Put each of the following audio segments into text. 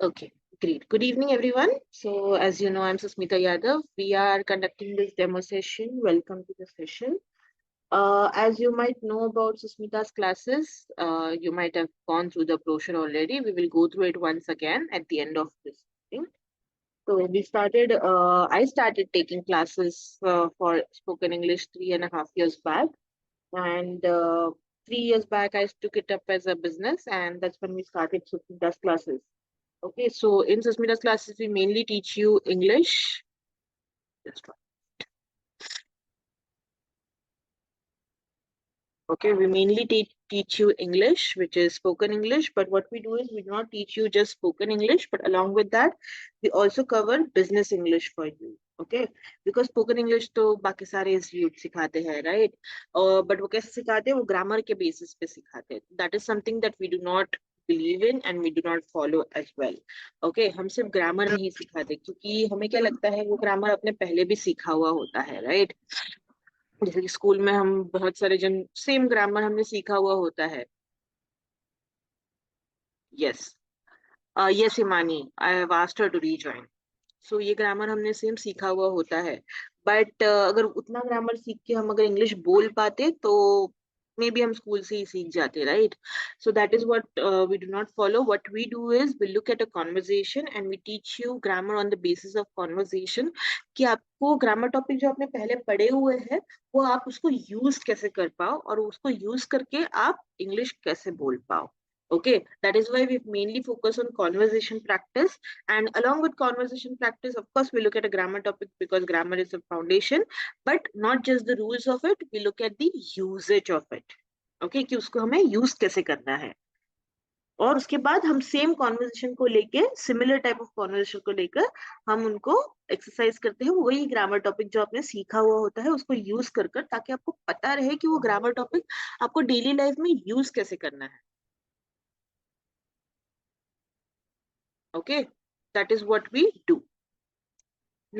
Okay, great. Good evening, everyone. So, as you know, I'm Susmita Yadav. We are conducting this demo session. Welcome to the session. As you might know about Susmita's classes, you might have gone through the brochure already. We will go through it once again at the end of this thing. So I started taking classes for spoken English 3.5 years back. And 3 years back, I took it up as a business, and that's when we started Susmita's classes. Okay, so in Susmita's classes, we mainly teach you English. Just one. Okay, we mainly teach you English, which is spoken English. But what we do is we do not teach you just spoken English, but along with that, we also cover business English for you. Okay, because spoken English तो बाकी सारे institute सिखाते हैं, right? But वो कैसे सिखाते हैं? वो ग्रामर के बेसिस पे सिखाते हैं. That is something that we do not believe in and we do not follow as well. Okay, हम सिर्फ ग्रामर नहीं सिखाते क्योंकि हमें क्या लगता है वो ग्रामर अपने पहले भी सीखा हुआ होता है, right? जैसे कि स्कूल में हम बहुत सारे जन सेम ग्रामर हमने सीखा हुआ होता है. Yes, yes Himani, I have asked her to rejoin. So ये ग्रामर हमने सेम सीखा हुआ होता है. बट अगर उतना ग्रामर सीख के हम अगर इंग्लिश बोल पाते तो मे बी हम स्कूल से ही सीख जाते, right? So that is what we do not follow. What we do is we look at a conversation and we teach you grammar on the basis of conversation, कि आपको grammar topic जो आपने पहले पढ़े हुए हैं वो आप उसको यूज कैसे कर पाओ और उसको यूज करके आप इंग्लिश कैसे बोल पाओ. Okay, that is why we mainly focus on conversation practice. And along with conversation practice, of course, we look at a grammar topic because grammar is a foundation, but not just the rules of it, we look at the usage of it. Okay, कि उसको हमें use कैसे करना है. और उसके बाद हम सेम कॉन्वर्जेशन को लेके सिमिलर टाइप ऑफ कॉन्वर्जेशन को लेकर हम उनको एक्सरसाइज करते हैं. वही ग्रामर टॉपिक जो आपने सीखा हुआ होता है उसको यूज कर ताकि आपको पता रहे कि वो ग्रामर टॉपिक आपको डेली लाइफ में यूज कैसे करना है. Okay, that is what we do.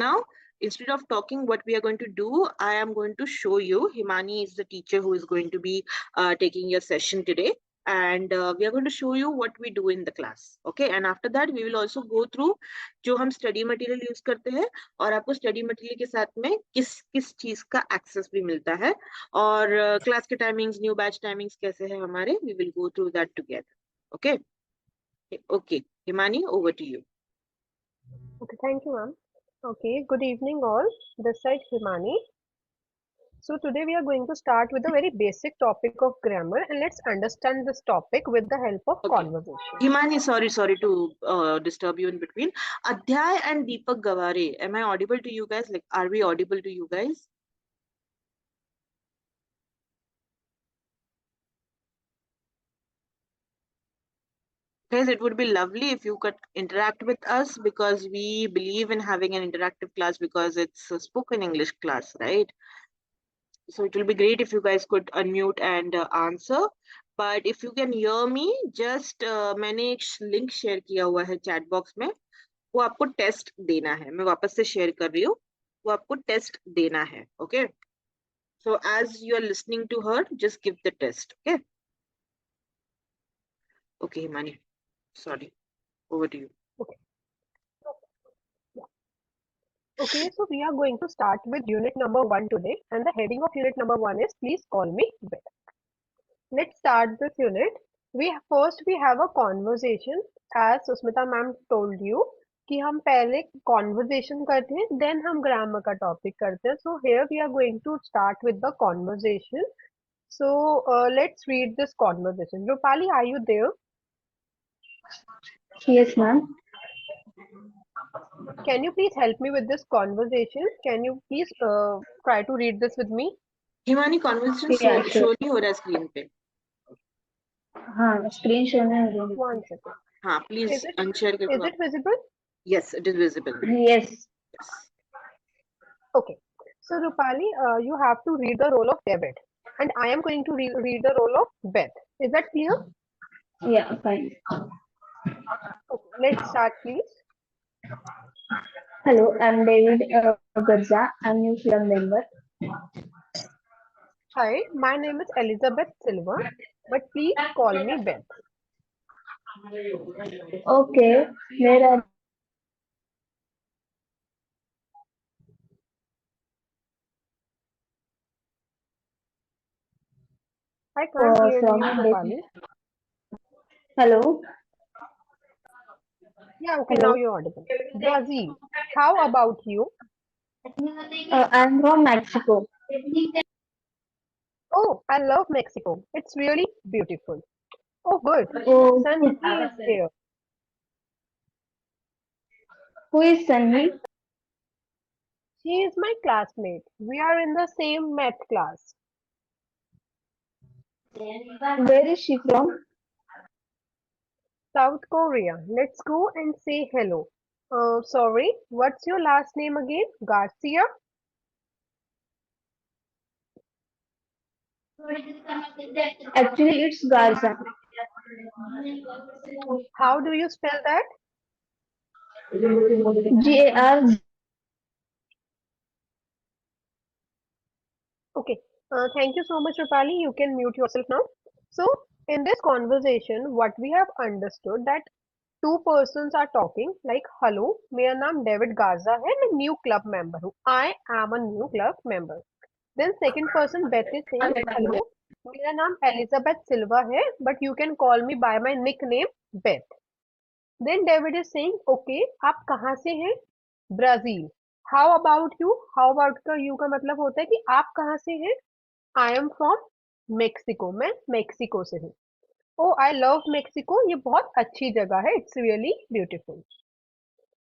Now, instead of talking what we are going to do, I am going to show you. Himani is the teacher who is going to be taking your session today. And we are going to show you what we do in the class. Okay, and after that we will also go through जो हम study material use करते हैं और आपको study material के साथ में किस किस चीज का access भी मिलता है और class के timings, new batch timings कैसे हैं हमारे, we will go through that together. Okay. Okay, Himani, over to you. Okay, thank you, ma'am. Okay, good evening all. This side Himani. So today we are going to start with a very basic topic of grammar, and let's understand this topic with the help of conversation. Himani, sorry to disturb you in between. Adhyay and Deepak Gaware, am I audible to you guys? Like, are we audible to you guys? Guys, it would be lovely if you could interact with us because we believe in having an interactive class because it's a spoken English class, right? So it will be great if you guys could unmute and answer. But if you can hear me, just मैंने एक link share किया हुआ है chat box में. वो आपको test देना है. मैं वापस से शेयर कर रही हूँ. वो आपको टेस्ट देना है. Okay. So as you are listening to her, just give the test. Okay. Okay, Himani. Sorry. Over to you. Okay. Okay, so we are going to start with unit number 1 today, and the heading of unit number 1 is Please Call Me Beth. Let's start this unit. First we have a conversation, as Susmita ma'am told you कि हम पहले conversation करते हैं, then हम grammar का topic करते हैं. So here we are going to start with the conversation. So let's read this conversation. Rupali, are you there? Yes, ma'am. Can you please help me with this conversation? Can you please try to read this with me? Himani, conversation Yeah, show sure. नहीं हो रहा screen पे. हाँ, screen show नहीं हो रही. 1 second. हाँ, please unshare Is it visible? Yes, it is visible. Yes. Okay. So Rupali, you have to read the role of David, and I am going to read the role of Beth. Is that clear? Yeah, fine. Okay, let's start, please. Hello, I'm David Garza. I'm new film member. Hi, my name is Elizabeth Silva, but please call me Beth. Okay, where are I can't hear from? you, Rupali. Hello, Yeah, okay, now hello. you're audible. Brazil. How about you? I'm from Mexico. Oh, I love Mexico. It's really beautiful. Oh, good. Oh, Sunny is here. who is Sunny? She is my classmate. We are in the same math class. Where is she from? South Korea. Let's go and say hello. Sorry, what's your last name again? Garcia? Actually, it's Garza. How do you spell that? Gar. Okay. Thank you so much, Rupali. You can mute yourself now. So, in this conversation, what we have understood that two persons are talking like, hello, मेरा नाम David गार्जा है, मैं new club member हूँ. I am a new club member. Then second person Beth is saying, hello, मेरा नाम Elizabeth सिल्वा है, but you can call me by my nickname Beth. Then David is saying, okay, आप कहाँ से हैं? Brazil. How about you? How about का you का मतलब होता है कि आप कहाँ से हैं? I am from Mexico. मैं मेक्सिको से हूँ. Oh, I love Mexico. ये बहुत अच्छी जगह है. It's really beautiful.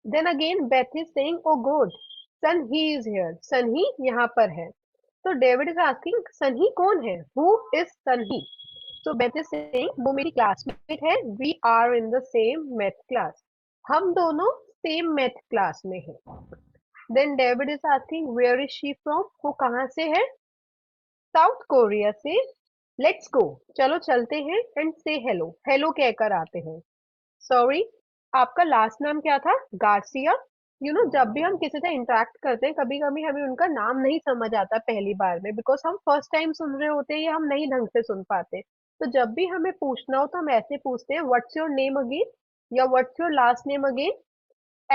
Then again Beth is saying, oh good, Sunhee is here. Sunhee यहाँ पर है. So David is asking, Sunhee कौन है? Who is Sunhee? So Beth is saying, वो मेरी classmate है. We are in the same math class. हम दोनों same math class में हैं. Then David is asking, where is she from? वो कहाँ से है? साउथ कोरिया से. लेट्स गो, चलो चलते हैं एंड से हेलो. हेलो कहकर आते हैं. सॉरी, आपका लास्ट नाम क्या था? गार्सिया. जब भी हम किसी से इंटरेक्ट करते हैं कभी कभी हमें उनका नाम नहीं समझ आता पहली बार में, बिकॉज हम फर्स्ट टाइम सुन रहे होते हैं या हम नहीं ढंग से सुन पाते. तो जब भी हमें पूछना हो तो हम ऐसे पूछते हैं, व्हाट्स योर नेम अगेन, या what's your last name again.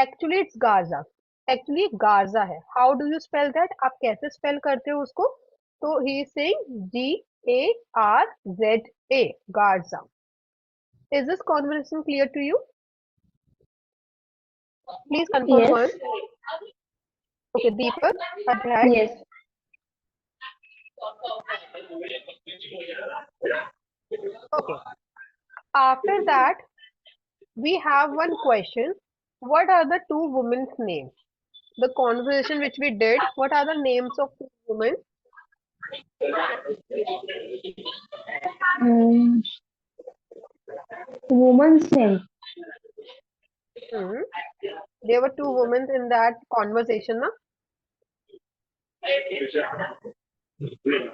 Actually it's Garza. Actually Garza है. How do you spell that? आप कैसे स्पेल करते हो उसको? तो he is saying GARZA. Garza. Is this conversation clear to you? Please confirm Yes, one. Okay, Deepak. Adhyay. yes. Okay. After that, we have one question. What are the two women's names? The conversation which we did, what are the names of two women? Mm, woman's name. Hmm. There were two women in that conversation, na?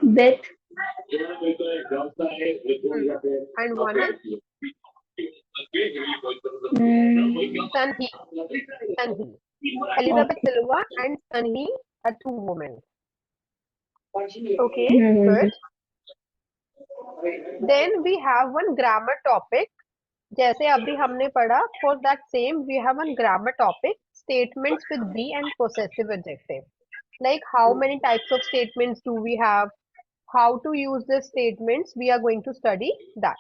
Beth. Hmm. And one is Mm, Sunhee. Sunhee. Elizabeth okay. Silva and Sunhee are two women. Okay, Hmm. good. Then we have one grammar topic. जैसे अभी हमने पढ़ा, for that same we have one grammar topic, statements with be and possessive adjective. Like how many types of statements do we have? How to use the statements? We are going to study that.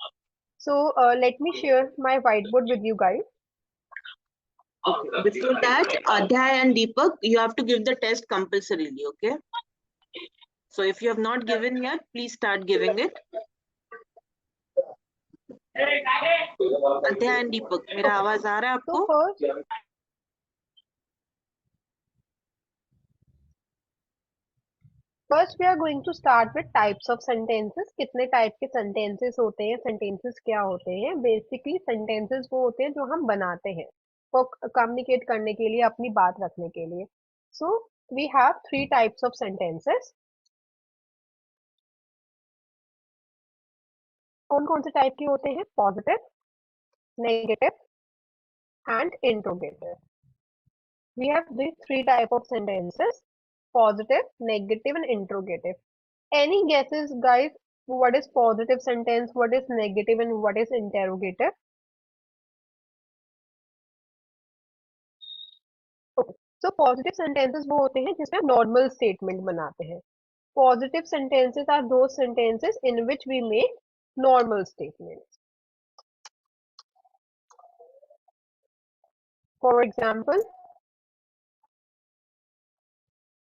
So let me share my whiteboard with you guys. Okay. Before that, Adhyay and Deepak, you have to give the test compulsorily, okay? So if you have not given yet, please start giving it. Adhyay and Deepak, मेरा आवाज आ रहा है So आपको? first we are going to start with types of sentences. कितने type के sentences होते हैं? sentences क्या होते हैं? Basically sentences वो होते हैं जो हम बनाते हैं वो communicate करने के लिए, अपनी बात रखने के लिए. So we have three types of sentences. कौन कौन से टाइप के होते हैं? Positive, negative and interrogative. We have these three type of sentences: positive, negative and interrogative. Any guesses, guys? What is positive sentence, what is negative and what is interrogative? Okay, so positive sentences वो होते हैं जिसमें हम normal statement बनाते हैं. Positive sentences are those sentences in which we make normal statements. For example,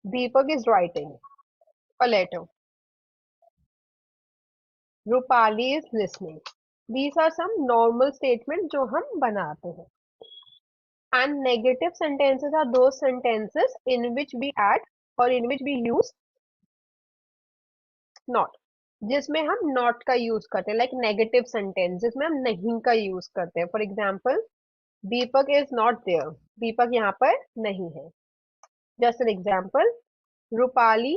Deepak is writing a letter. Rupali is listening. These are some normal statements जो हम बनाते हैं. And negative sentences are those sentences in which we add or in which we use not. जिसमें हम not का use करते हैं, like negative sentence जिसमें हम नहीं का use करते हैं. For example, Deepak is not there. Deepak यहाँ पर नहीं है. Just an example, Rupali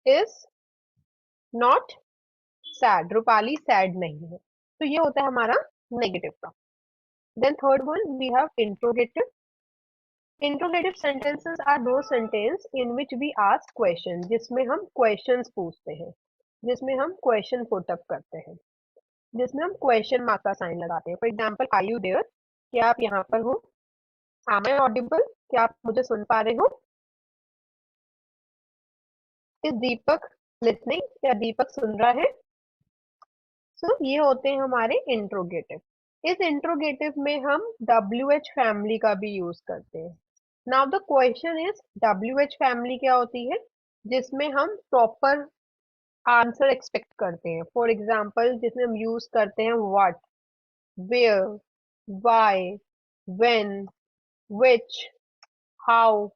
is not sad. Rupali sad नहीं है. तो ये होता है हमारा negative का. Then third one we have interrogative. Interrogative sentences are those sentences in which we ask questions, जिसमें हम questions पूछते हैं, जिसमें हम question put up करते हैं, जिसमें हम question mark का sign लगाते हैं. For example, are you there? क्या आप यहाँ पर हो? Am I audible? क्या आप मुझे सुन पा रहे हो? Is Deepak listening? क्या दीपक सुन रहा है? So ये होते हैं हमारे इंट्रोगेटिव. इस इंट्रोगेटिव में हम WH फैमिली का भी यूज करते हैं. Now the question is WH family क्या होती है जिसमें हम प्रॉपर आंसर एक्सपेक्ट करते हैं. फॉर एग्जाम्पल जिसमें हम यूज करते हैं what, where, why, when, which, how,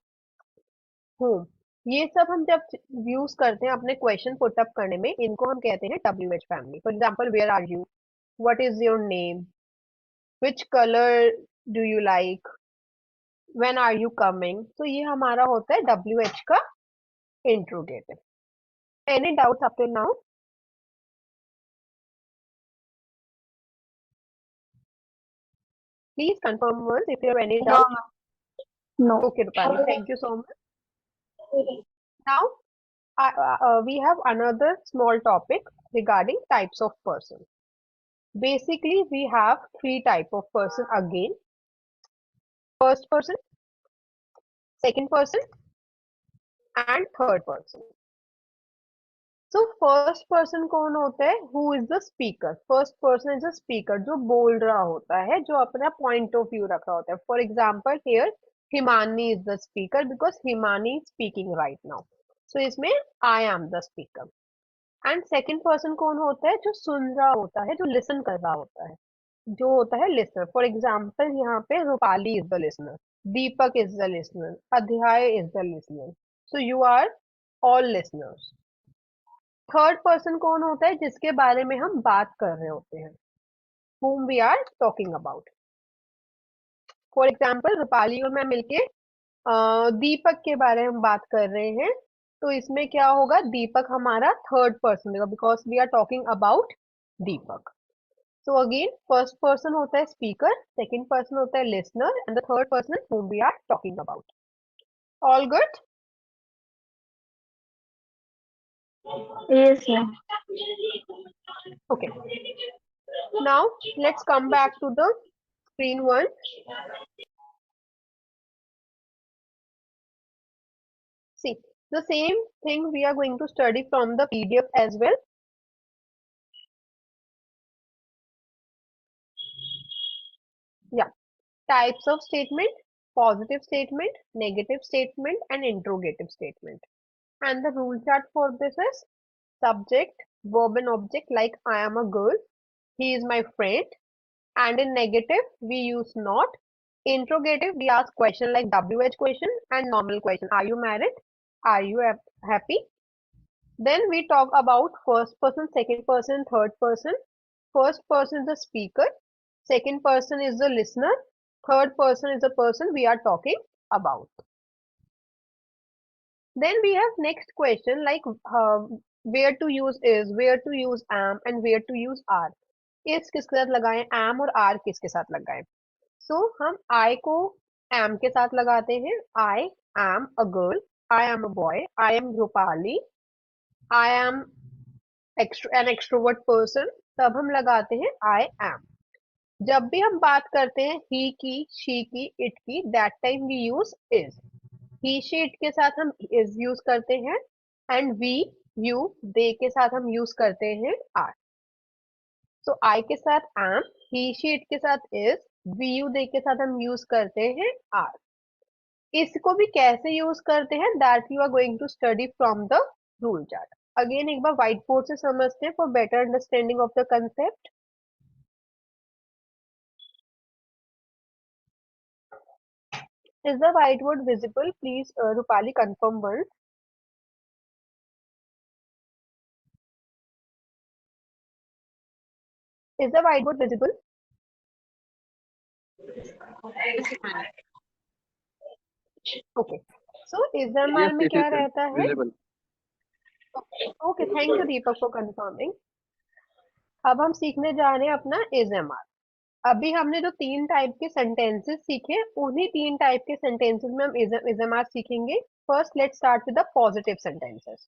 whom. ये सब हम जब यूज करते हैं अपने क्वेश्चन पुट अप करने में, इनको हम कहते हैं WH family. For example, where are you, what is your name, which colour do you like, when are you coming. तो ये हमारा होता है WH का interrogative. Any doubts up till now? Please confirm once if you have any No, doubt. ma'am. No. Okay, Rupali, thank you so much. Now, we have another small topic regarding types of person. Basically, we have three type of person again. First person, second person, and third person. So, first person कौन होता है? Who is the speaker? First person is the speaker जो बोल रहा होता है, जो अपना point of view रख रहा होता है. For example, here Himani is the speaker because Himani is speaking right now. So इसमें I am the speaker. And second person कौन होता है? जो सुन रहा होता है, जो लिसन कर रहा होता है, जो होता है लिसनर. फॉर एग्जाम्पल यहाँ पे Rupali is the listener, Deepak is the listener, Adhyay is the listener. So you are all listeners. Third person कौन होता है? जिसके बारे में हम बात कर रहे होते हैं, whom we are talking about. For example Rupali और मैं मिलके दीपक के बारे में बात कर रहे हैं, तो इसमें क्या होगा? दीपक हमारा थर्ड पर्सन होगा because we are talking about Deepak. So again first person होता है स्पीकर, सेकंड पर्सन होता है listener, and the third person whom we are talking about. All good? Yes, ma'am. Okay. Now let's come back to the screen one. See, the same thing we are going to study from the PDF as well. Yeah. Types of statement: positive statement, negative statement, and interrogative statement. And the rule chart for this is subject, verb and object, like I am a girl, he is my friend. And in negative, we use not. Interrogative, we ask question like WH question and normal question. Are you married? Are you happy? Then we talk about first person, second person, third person. First person is the speaker, second person is the listener, third person is the person we are talking about. Then we have next question like where to use is, where to use am, and where to use are. is किसके साथ लगाएं, am और are किसके साथ लगाएं. So हम I को am के साथ लगाते हैं. I am a girl, I am a boy, I am Rupali, I am an extrovert person. तब हम लगाते हैं I am. जब भी हम बात करते हैं ही की, शी की, इट की, that time we use is. He she it के साथ हम इज यूज करते हैं, एंड वी यू दे के साथ हम यूज करते हैं आर। सो आई के साथ एम, ही शी इट के साथ इज, वी यू दे के साथ हम यूज करते हैं आर। इसको भी कैसे यूज करते हैं, that you are going to study from the rule chart. Again एक बार व्हाइट बोर्ड से समझते हैं for better understanding of the concept. Is the whiteboard visible? Please, Rupali, confirm once. Is the whiteboard visible? Yes, Himani. Okay. So, SMR में क्या रहता है? visible. Okay, thank you Deepak for confirming. अब हम सीखने जा रहे हैं अपना SMR। अभी हमने जो 3 टाइप के सेंटेंसेस सीखे, उन्हीं 3 टाइप के सेंटेंसेस में हम SMR सीखेंगे। First let's start with the positive sentences.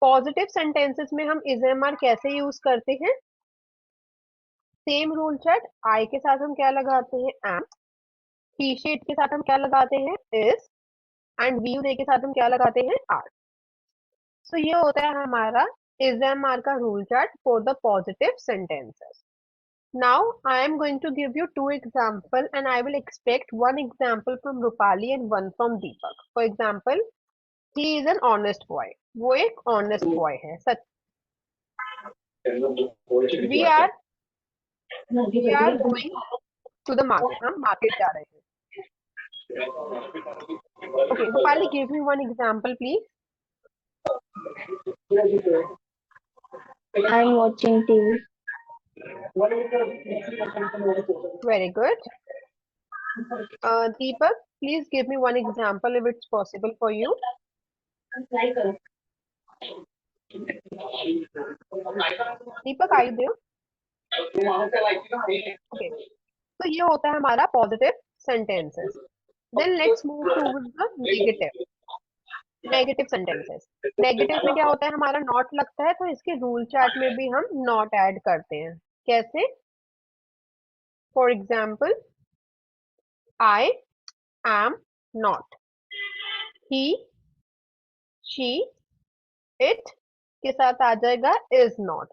Positive sentences में हम SMR कैसे यूज करते हैं? Same rule chart. आई के साथ हम क्या लगाते हैं? एम। ही शीट के साथ हम क्या लगाते हैं? Is. And we you they के साथ हम क्या लगाते हैं? आर। सो ये होता है हमारा SMR का rule chart for the positive sentences. Now I am going to give you 2 example and I will expect 1 example from Rupali and 1 from Deepak. For example, he is an honest boy. वो एक honest boy है। सच। We are going to the market. हम market जा रहे हैं। Okay, Rupali, give me 1 example, please. I'm watching TV. Very good. Deepak, please give me 1 example if it's possible for you. Deepak, are you there? Okay. तो ये होता है हमारा positive sentences. Then let's move towards the negative. Negative sentences. Negative में क्या होता है, हमारा नॉट लगता है, तो इसके रूल चार्ट में भी हम नॉट ऐड करते हैं। कैसे? For example, I am not. He she it के साथ आ जाएगा इज नॉट,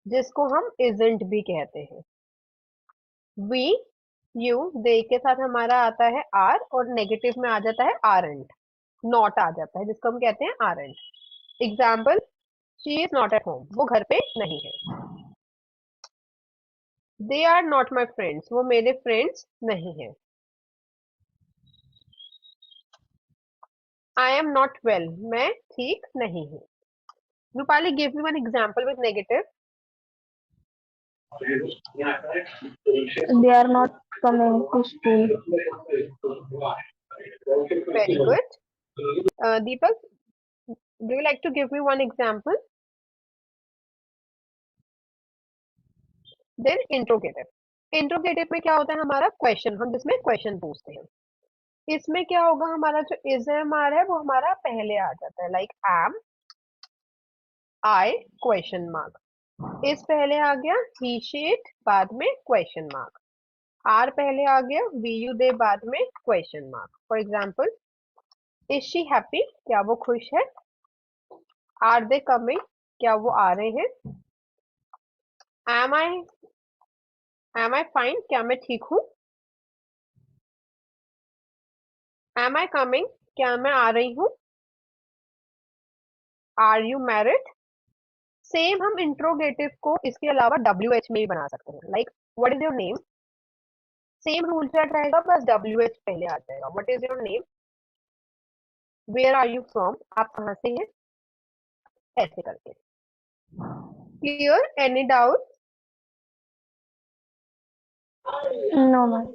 जिसको हम इजंट भी कहते हैं। वी यू दे के साथ हमारा आता है आर, और नेगेटिव में आ जाता है आरंट। नॉट आ जाता है, जिसको हम कहते हैं aren't. Example, she is not at home, वो घर पे नहीं है। They are not my friends, वो मेरे फ्रेंड्स नहीं है। आई एम नॉट वेल, मैं ठीक नहीं हूँ। Rupali, give me one example with negative. They are not coming to school. Very good. Deepak, do you like to give me one example? Then interrogative. Interrogative में क्या होता है, हमारा क्वेश्चन, हम जिसमें क्वेश्चन पूछते हैं। इसमें क्या होगा, हमारा जो इज एम आर है वो हमारा पहले आ जाता है, लाइक एम आई क्वेश्चन मार्क। इस पहले आ गया, ही शीट बाद में क्वेश्चन मार्क। आर पहले आ गया, वी यू दे बाद में question mark. For example, is she happy, क्या वो खुश है? आर दे कमिंग, क्या वो आ रहे हैं? एम आई फाइन, क्या मैं ठीक हूँ? एम आई कमिंग, क्या मैं आ रही हूँ? Are you married? सेम हम इंट्रोगेटिव को इसके अलावा WH में ही बना सकते हैं, like what is your name. Same rule chart रहेगा, बस WH पहले आ जाएगा। What is your name? Where are you from, आप कहाँ से हैं? ऐसे करके। Clear? Any doubt? No, ma'am.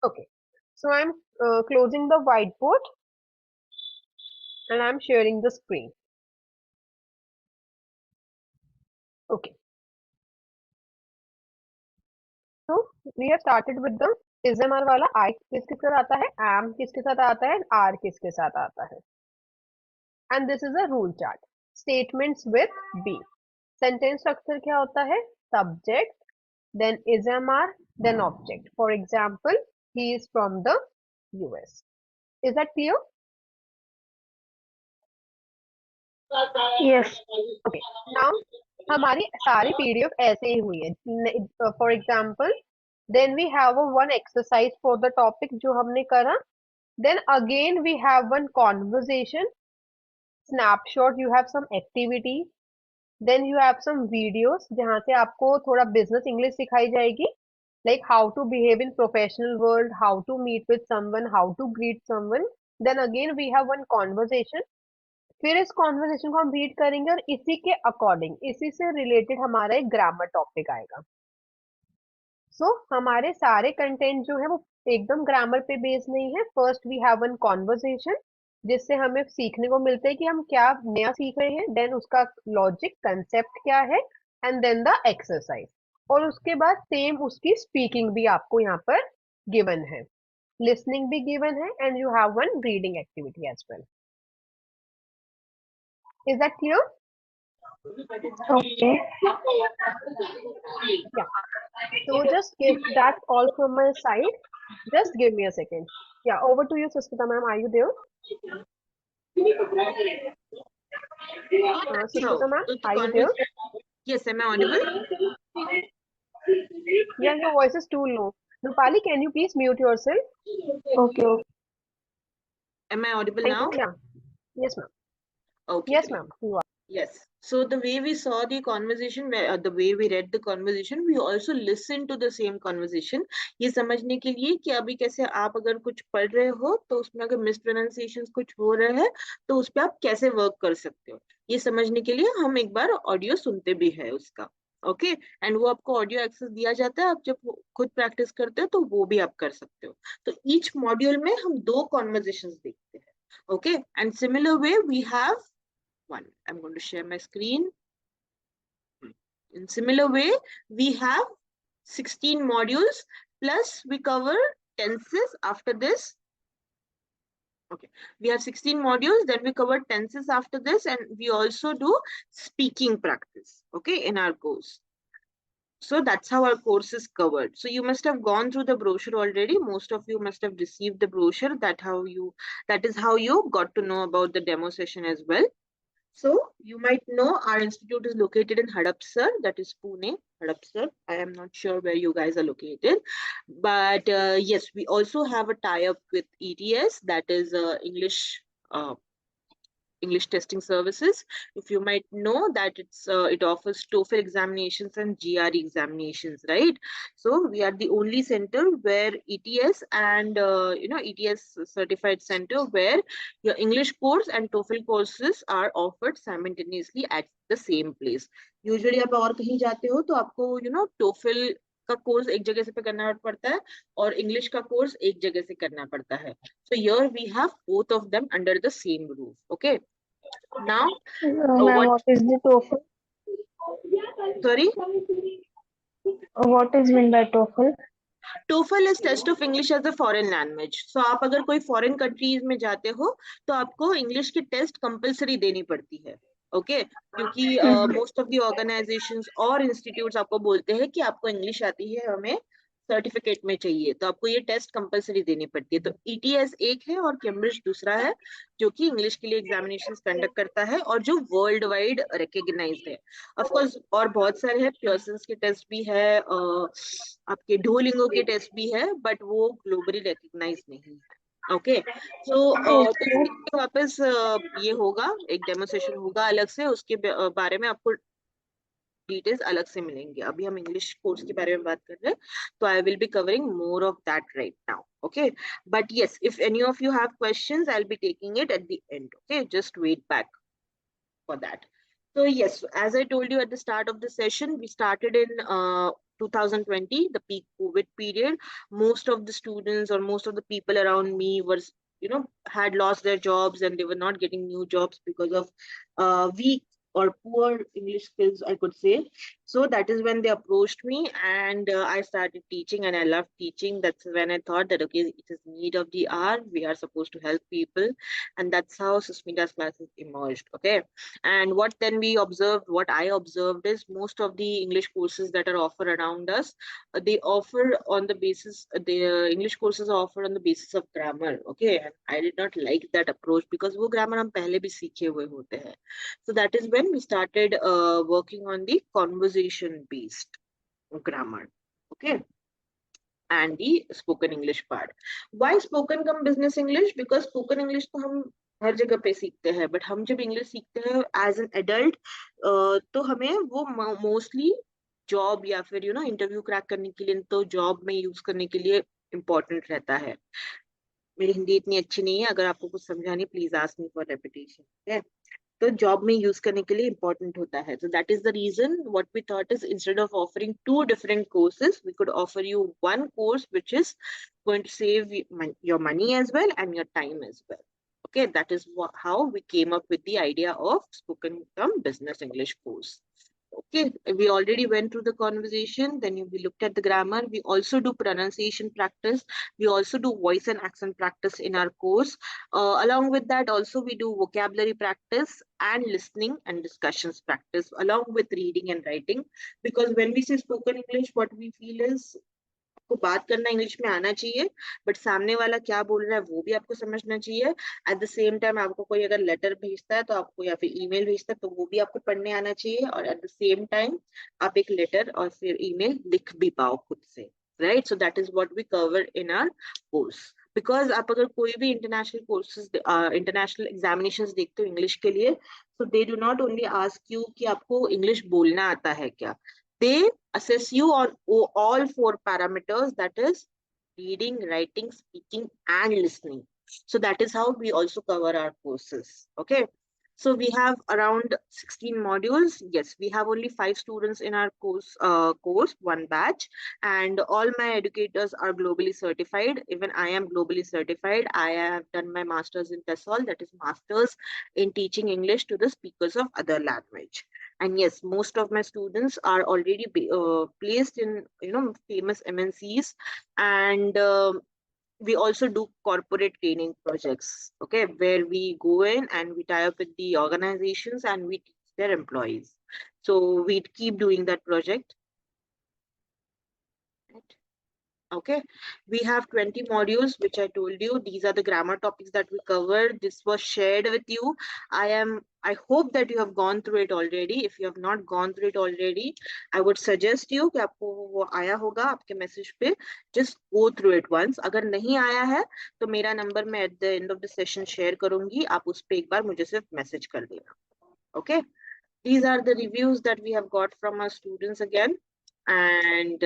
Okay, so I'm closing the whiteboard and I'm sharing the screen. Okay, so we have started with the SMR वाला। I किसके साथ आता है, am किसके साथ आता है, R किसके साथ आता है। And this is a rule chart. Statements with be. Sentence structure क्या होता है, subject, then ismr, then object. For example, he is from the US. Is that clear? Yes. Okay. Now हमारी सारी PDF ऐसे ही हुई है. For example, then we have a one exercise for the topic जो हमने करा. Then again we have one conversation, snapshot, you have some activity, then you have some videos जहाँ से आपको थोड़ा business English सिखाई जाएगी, like how to behave in professional world, how to meet with someone, how to greet someone. Then again we have one conversation. फिर इस conversation को हम रीड करेंगे और इसी के अकॉर्डिंग, इसी से रिलेटेड हमारा एक ग्रामर टॉपिक आएगा. सो हमारे सारे कंटेंट जो है वो एकदम ग्रामर पे बेस्ड नहीं है. First we have one conversation जिससे हमें सीखने को मिलता है कि हम क्या नया सीख रहे हैं, देन उसका लॉजिक कंसेप्ट क्या है, एंड देन द एक्सरसाइज. और उसके बाद सेम उसकी स्पीकिंग भी आपको यहाँ पर गिवन है, लिसनिंग भी गिवन है, and you have one reading activity as well. Is that clear? Okay. Yeah. So just give that's all from my side. Just give me a second. Yeah, over to you, Suspita ma'am. Are you there? Suspita ma'am, are you there? Yes, am I audible? Yeah, your voice is too low. Rupali, can you please mute yourself? Okay. Okay. Am I audible Thank now? you. Yeah. Yes, ma'am. Okay. Yes, great. ma'am. You are. Yes. So the way we saw the conversation, the way we read the conversation, we also listened to the same conversation. ये समझने के लिए कि अभी कैसे आप अगर कुछ पढ़ रहे हो तो उसमें अगर मिसप्रोनाउंसिएशंस कुछ हो रहे हैं तो उस पर आप कैसे वर्क कर सकते हो, ये समझने के लिए हम एक बार ऑडियो सुनते भी है उसका. ओके. एंड वो आपको ऑडियो एक्सेस दिया जाता है, आप जब खुद प्रैक्टिस करते हो तो वो भी आप कर सकते हो. तो ईच मॉड्यूल में हम 2 कॉन्वर्जेशंस देखते हैं. Okay. And similar way we have one. I'm going to share my screen. In similar way, we have 16 modules plus we cover tenses after this. Okay, we have 16 modules, then we cover tenses after this, and we also do speaking practice, okay, in our course. So that's how our course is covered. So you must have gone through the brochure already. Most of you must have received the brochure. That is how you got to know about the demo session as well. So you might know our institute is located in Hadapsar, that is Pune, Hadapsar. I am not sure where you guys are located, but yes, we also have a tie-up with ETS, that is English testing services. If you might know that it offers TOEFL examinations and GRE examinations, right? So we are the only center where ETS and ETS certified center where your English course and TOEFL courses are offered simultaneously at the same place. Usually आप और कहीं जाते हो तो आपको TOEFL का course एक जगह से करना पड़ता है और इंग्लिश का कोर्स एक जगह से करना पड़ता है. So here we have both of them under the same roof. Okay. Now, Ma'am, what is the TOEFL? Sorry? What is meant by TOEFL? TOEFL is test of English as a foreign language. So आप अगर कोई foreign countries में जाते हो तो आपको English की test compulsory देनी पड़ती है. ओके. क्योंकि मोस्ट ऑफ द ऑर्गेनाइजेशंस और इंस्टीट्यूट्स आपको बोलते हैं कि आपको इंग्लिश आती है, हमें सर्टिफिकेट में चाहिए, तो आपको ये टेस्ट कंपलसरी देनी पड़ती है. तो ETS एक है और कैम्ब्रिज दूसरा है जो कि इंग्लिश के लिए एग्जामिनेशंस कंडक्ट करता है और जो वर्ल्ड वाइड रिकॉग्नाइज्ड है. ऑफ कोर्स और बहुत सारे हैं, पियर्सन्स के टेस्ट भी है, आपके डुओलिंगो के टेस्ट भी है, बट वो ग्लोबली रिकॉग्नाइज नहीं है. ओके. सो वापस ये होगा, एक डेमो सेशन होगा अलग से, उसके बारे में आपको डिटेल्स अलग से मिलेंगे. अभी हम इंग्लिश कोर्स के बारे में बात कर रहे हैं, तो I will be covering more of that right now. Okay. But yes, if any of you have questions, I will be taking it at the end. Okay, just wait back for that. So yes, as I told you at the start of the session, we started in 2020, the peak COVID period. Most of the students or most of the people around me had lost their jobs and they were not getting new jobs because of weak or poor English skills, I could say. So that is when they approached me, and I started teaching, and I loved teaching. That's when I thought that, okay, it is need of the hour. We are supposed to help people, and that's how Susmita's classes emerged. Okay, and what then we observed, what I observed is most of the English courses that are offered around us, they offer on the basis, the English courses are offered on the basis of grammar. Okay, and I did not like that approach because वो grammar हम पहले भी सीखे हुए होते हैं. So that is when we started working on the conversation based grammar. Okay. And the spoken English part. Why spoken come business English? Because spoken English तो हम हर जगह पे सीखते हैं, but हम जब इंग्लिश सीखते हैं एज एन एडल्ट, तो हमें वो मोस्टली जॉब या फिर इंटरव्यू क्रैक करने के लिए, तो जॉब में यूज करने के लिए इम्पोर्टेंट रहता है. मेरी हिंदी इतनी अच्छी नहीं है, अगर आपको कुछ समझानी please ask me for repetition. तो जॉब में यूज करने के लिए इंपॉर्टेंट होता है. So that is the reason what we thought is, instead of offering two different courses, we could offer you one course which is going to save your money as well and your time as well. Okay, that is how we came up with the idea of spoken business English course. Okay, we already went through the conversation, then we looked at the grammar. We also do pronunciation practice. We also do voice and accent practice in our course. Along with that, also we do vocabulary practice and listening and discussions practice, along with reading and writing. Because when we say spoken English, what we feel is आपको बात करना English में आना चाहिए, but सामने वाला क्या बोल रहा है वो भी आपको समझना चाहिए. एट द सेम टाइम आपको कोई अगर लेटर भेजता है तो आपको, या फिर ईमेल भेजता है तो वो भी आपको पढ़ने आना चाहिए, और एट द सेम टाइम आप एक लेटर और फिर ईमेल लिख भी पाओ खुद से. Right, so that is what we cover in our course. Because आप अगर कोई भी इंटरनेशनल कोर्सेज, इंटरनेशनल एग्जामिनेशंस देखते हो इंग्लिश के लिए, so they do not only ask you कि आपको इंग्लिश बोलना आता है क्या. They assess you on all four parameters, that is reading, writing, speaking, and listening. So that is how we also cover our courses. Okay. So we have around 16 modules. Yes, we have only 5 students in our course, one batch, and all my educators are globally certified. Even I am globally certified. I have done my master's in TESOL, that is Masters in Teaching English to the Speakers of Other Language. And yes, most of my students are already placed in famous MNCs, and we also do corporate training projects, okay, where we go in and we tie up with the organizations and we teach their employees. So we keep doing that project. Okay, we have 20 modules, which I told you. These are the grammar topics that we covered. This was shared with you. I hope that you have gone through it already. If you have not gone through it already, I would suggest you कि आपको वो आया होगा आपके message पे, just go through it once. अगर नहीं आया है तो मेरा नंबर मैं at the end of the session share करूंगी, आप उस पे एक बार मुझे सिर्फ मैसेज कर देना. Okay, these are the reviews that we have got from our students again, and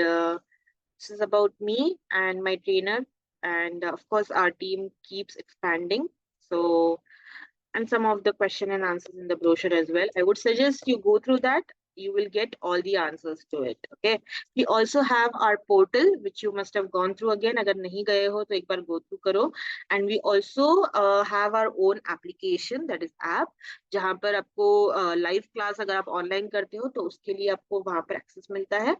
this is about me and my trainer, and of course our team keeps expanding. So, and some of the question and answers in the brochure as well. I would suggest you go through that. You will get all the answers to it. Okay. We also have our portal, which you must have gone through again. अगर नहीं गए हो तो एक बार go through करो. And we also have our own application, that is app, जहाँ पर आपको live class अगर आप online करते हो तो उसके लिए आपको वहाँ पर access मिलता है.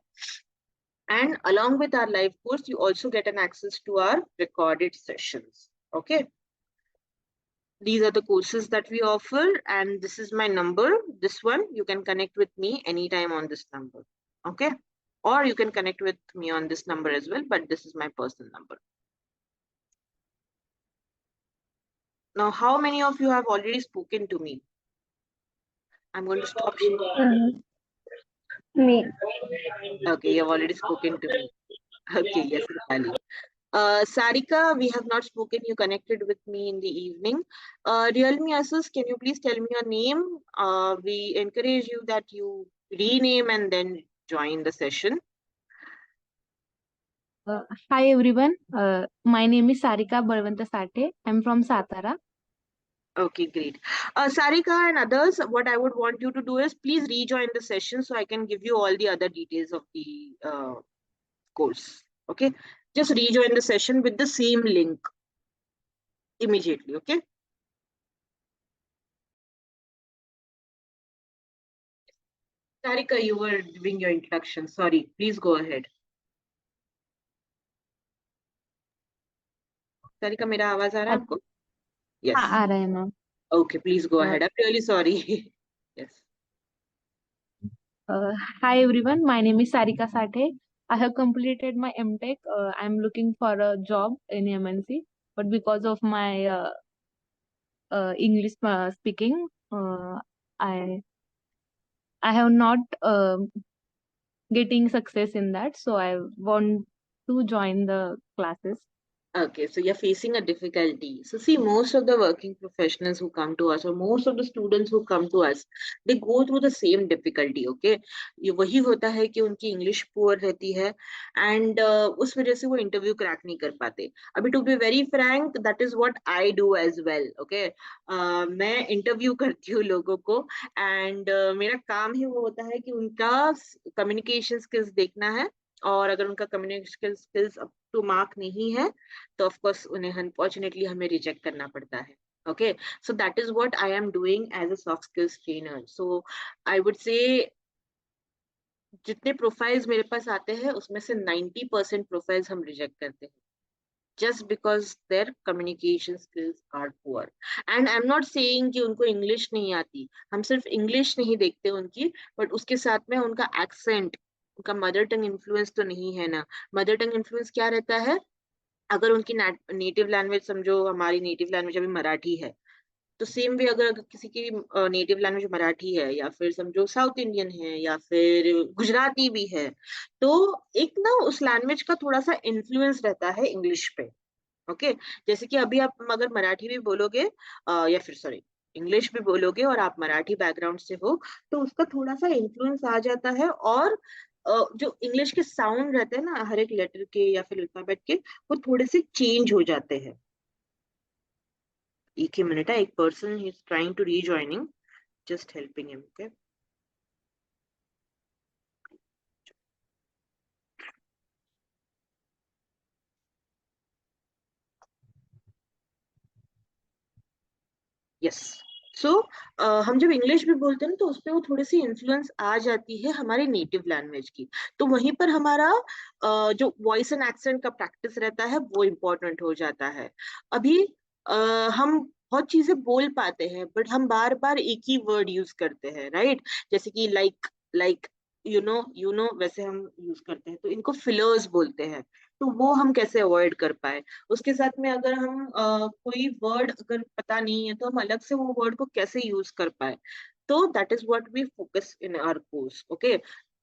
And along with our live course, you also get an access to our recorded sessions. Okay. These are the courses that we offer, and this is my number. This one, you can connect with me anytime on this number. Okay. Or you can connect with me on this number as well, but this is my personal number. Now, how many of you have already spoken to me? I'm going to stop sharing. Me. Okay, you have already spoken to me. Okay, yes, Rupali. Sarika, we have not spoken. You connected with me in the evening. Realme Asus, can you please tell me your name? We encourage you that you rename and then join the session. Hi everyone, my name is Sarika Balwanta Sate. I'm from Satara. Okay, great. Sarika and others, what I would want you to do is please rejoin the session so I can give you all the other details of the course. Okay, just rejoin the session with the same link immediately. Okay. Sarika, you were giving your introduction. Sorry, please go ahead. Sarika, मेरा आवाज आ रहा है आपको? हाँ, Yes. आ रहा है ma'am. Okay, please go ahead. I'm really sorry. Yes. Hi everyone, my name is Sarika Sathe. I have completed my MTech. I'm looking for a job in MNC, but because of my English speaking, I I have not getting success in that, so I want to join the classes. Okay, so you're facing a difficulty. So see, most of the working professionals who come to us, or most of the students who come to us, they go through the same difficulty. Okay, ये वही होता है कि उनकी English poor रहती है and उस वजह से वो इंटरव्यू क्रैक नहीं कर पाते. अभी to be very frank, that is what I do as well. Okay, मैं इंटरव्यू करती हूँ लोगों को एंड मेरा काम ही वो होता है कि उनका कम्युनिकेशन स्किल्स देखना है, और अगर उनका communication skills up to mark नहीं है तो ऑफ कोर्स उन्हें अनफॉर्चुनेटली हमें रिजेक्ट करना पड़ता है. Okay, so that is what I am doing as a soft skills trainer. So I would say जितने प्रोफाइल्स मेरे पास आते हैं उसमें से 90% प्रोफाइल्स हम रिजेक्ट करते हैं just because their communication skills are poor. And I'm not saying कि उनको इंग्लिश नहीं आती, हम सिर्फ इंग्लिश नहीं देखते उनकी, बट उसके साथ में उनका एक्सेंट, उनका मदर टंग इन्फ्लुएंस तो नहीं है ना. मदर टंग इन्फ्लुएंस क्या रहता है? अगर उनकी नेटिव लैंग्वेज, समझो हमारी नेटिव लैंग्वेज अभी मराठी है, तो सेम वे अगर किसी की नेटिव लैंग्वेज मराठी है, या फिर समझो साउथ इंडियन है, या फिर गुजराती भी है, तो एक ना उस लैंग्वेज का थोड़ा सा इन्फ्लुएंस रहता है इंग्लिश पे. ओके, जैसे कि अभी आप अगर मराठी भी बोलोगे या फिर सॉरी इंग्लिश भी बोलोगे और आप मराठी बैकग्राउंड से हो, तो उसका थोड़ा सा इन्फ्लुएंस आ जाता है. और जो इंग्लिश के साउंड रहते हैं ना हर एक लेटर के या फिर अल्फाबेट के, वो थोड़े से चेंज हो जाते हैं. एक ही मिनट है, एक person is trying to rejoining, just helping him. Okay, yes. सो हम जब इंग्लिश भी बोलते हैं ना, तो उसपे वो थोड़ी सी इन्फ्लुएंस आ जाती है हमारी नेटिव लैंग्वेज की. तो वहीं पर हमारा जो वॉइस एंड एक्सेंट का प्रैक्टिस रहता है वो इम्पोर्टेंट हो जाता है. अभी हम बहुत चीजें बोल पाते हैं, बट हम बार बार एक ही वर्ड यूज करते हैं, राइट? जैसे कि लाइक यू नो वैसे हम यूज करते हैं, तो इनको फिलर्स बोलते हैं. तो वो हम कैसे अवॉइड कर पाए? उसके साथ में अगर हम कोई वर्ड अगर पता नहीं है, तो हम अलग से वो वर्ड को कैसे यूज कर पाए? तो that is what we focus in our course. Okay,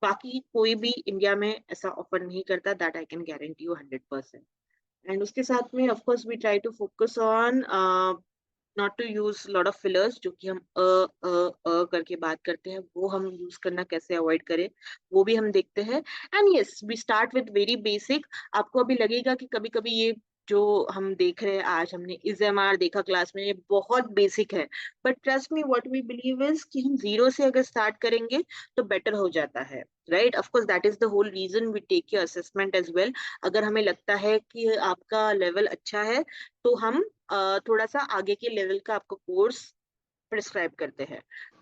बाकी कोई भी इंडिया में ऐसा ऑफर नहीं करता, that I can guarantee you 100%. And उसके साथ में of course we try to focus on not to use lot of fillers, जो कि हम करके बात करते हैं, वो हम यूज करना कैसे अवॉइड करें, वो भी हम देखते हैं. And yes, we start with very basic. आपको अभी लगेगा कि कभी कभी ये जो हम देख रहे हैं, आज हमने इजएमआर देखा क्लास में, ये बहुत बेसिक है, but trust me what we believe is कि हम जीरो से अगर स्टार्ट करेंगे तो बेटर हो जाता है, right? Of course that is the whole reason we take your assessment as well. अगर हमें लगता है कि आपका लेवल अच्छा है, तो हम थोड़ा सा आगे के लेवल का आपको कोर्स प्रिस्क्राइब करते हैं.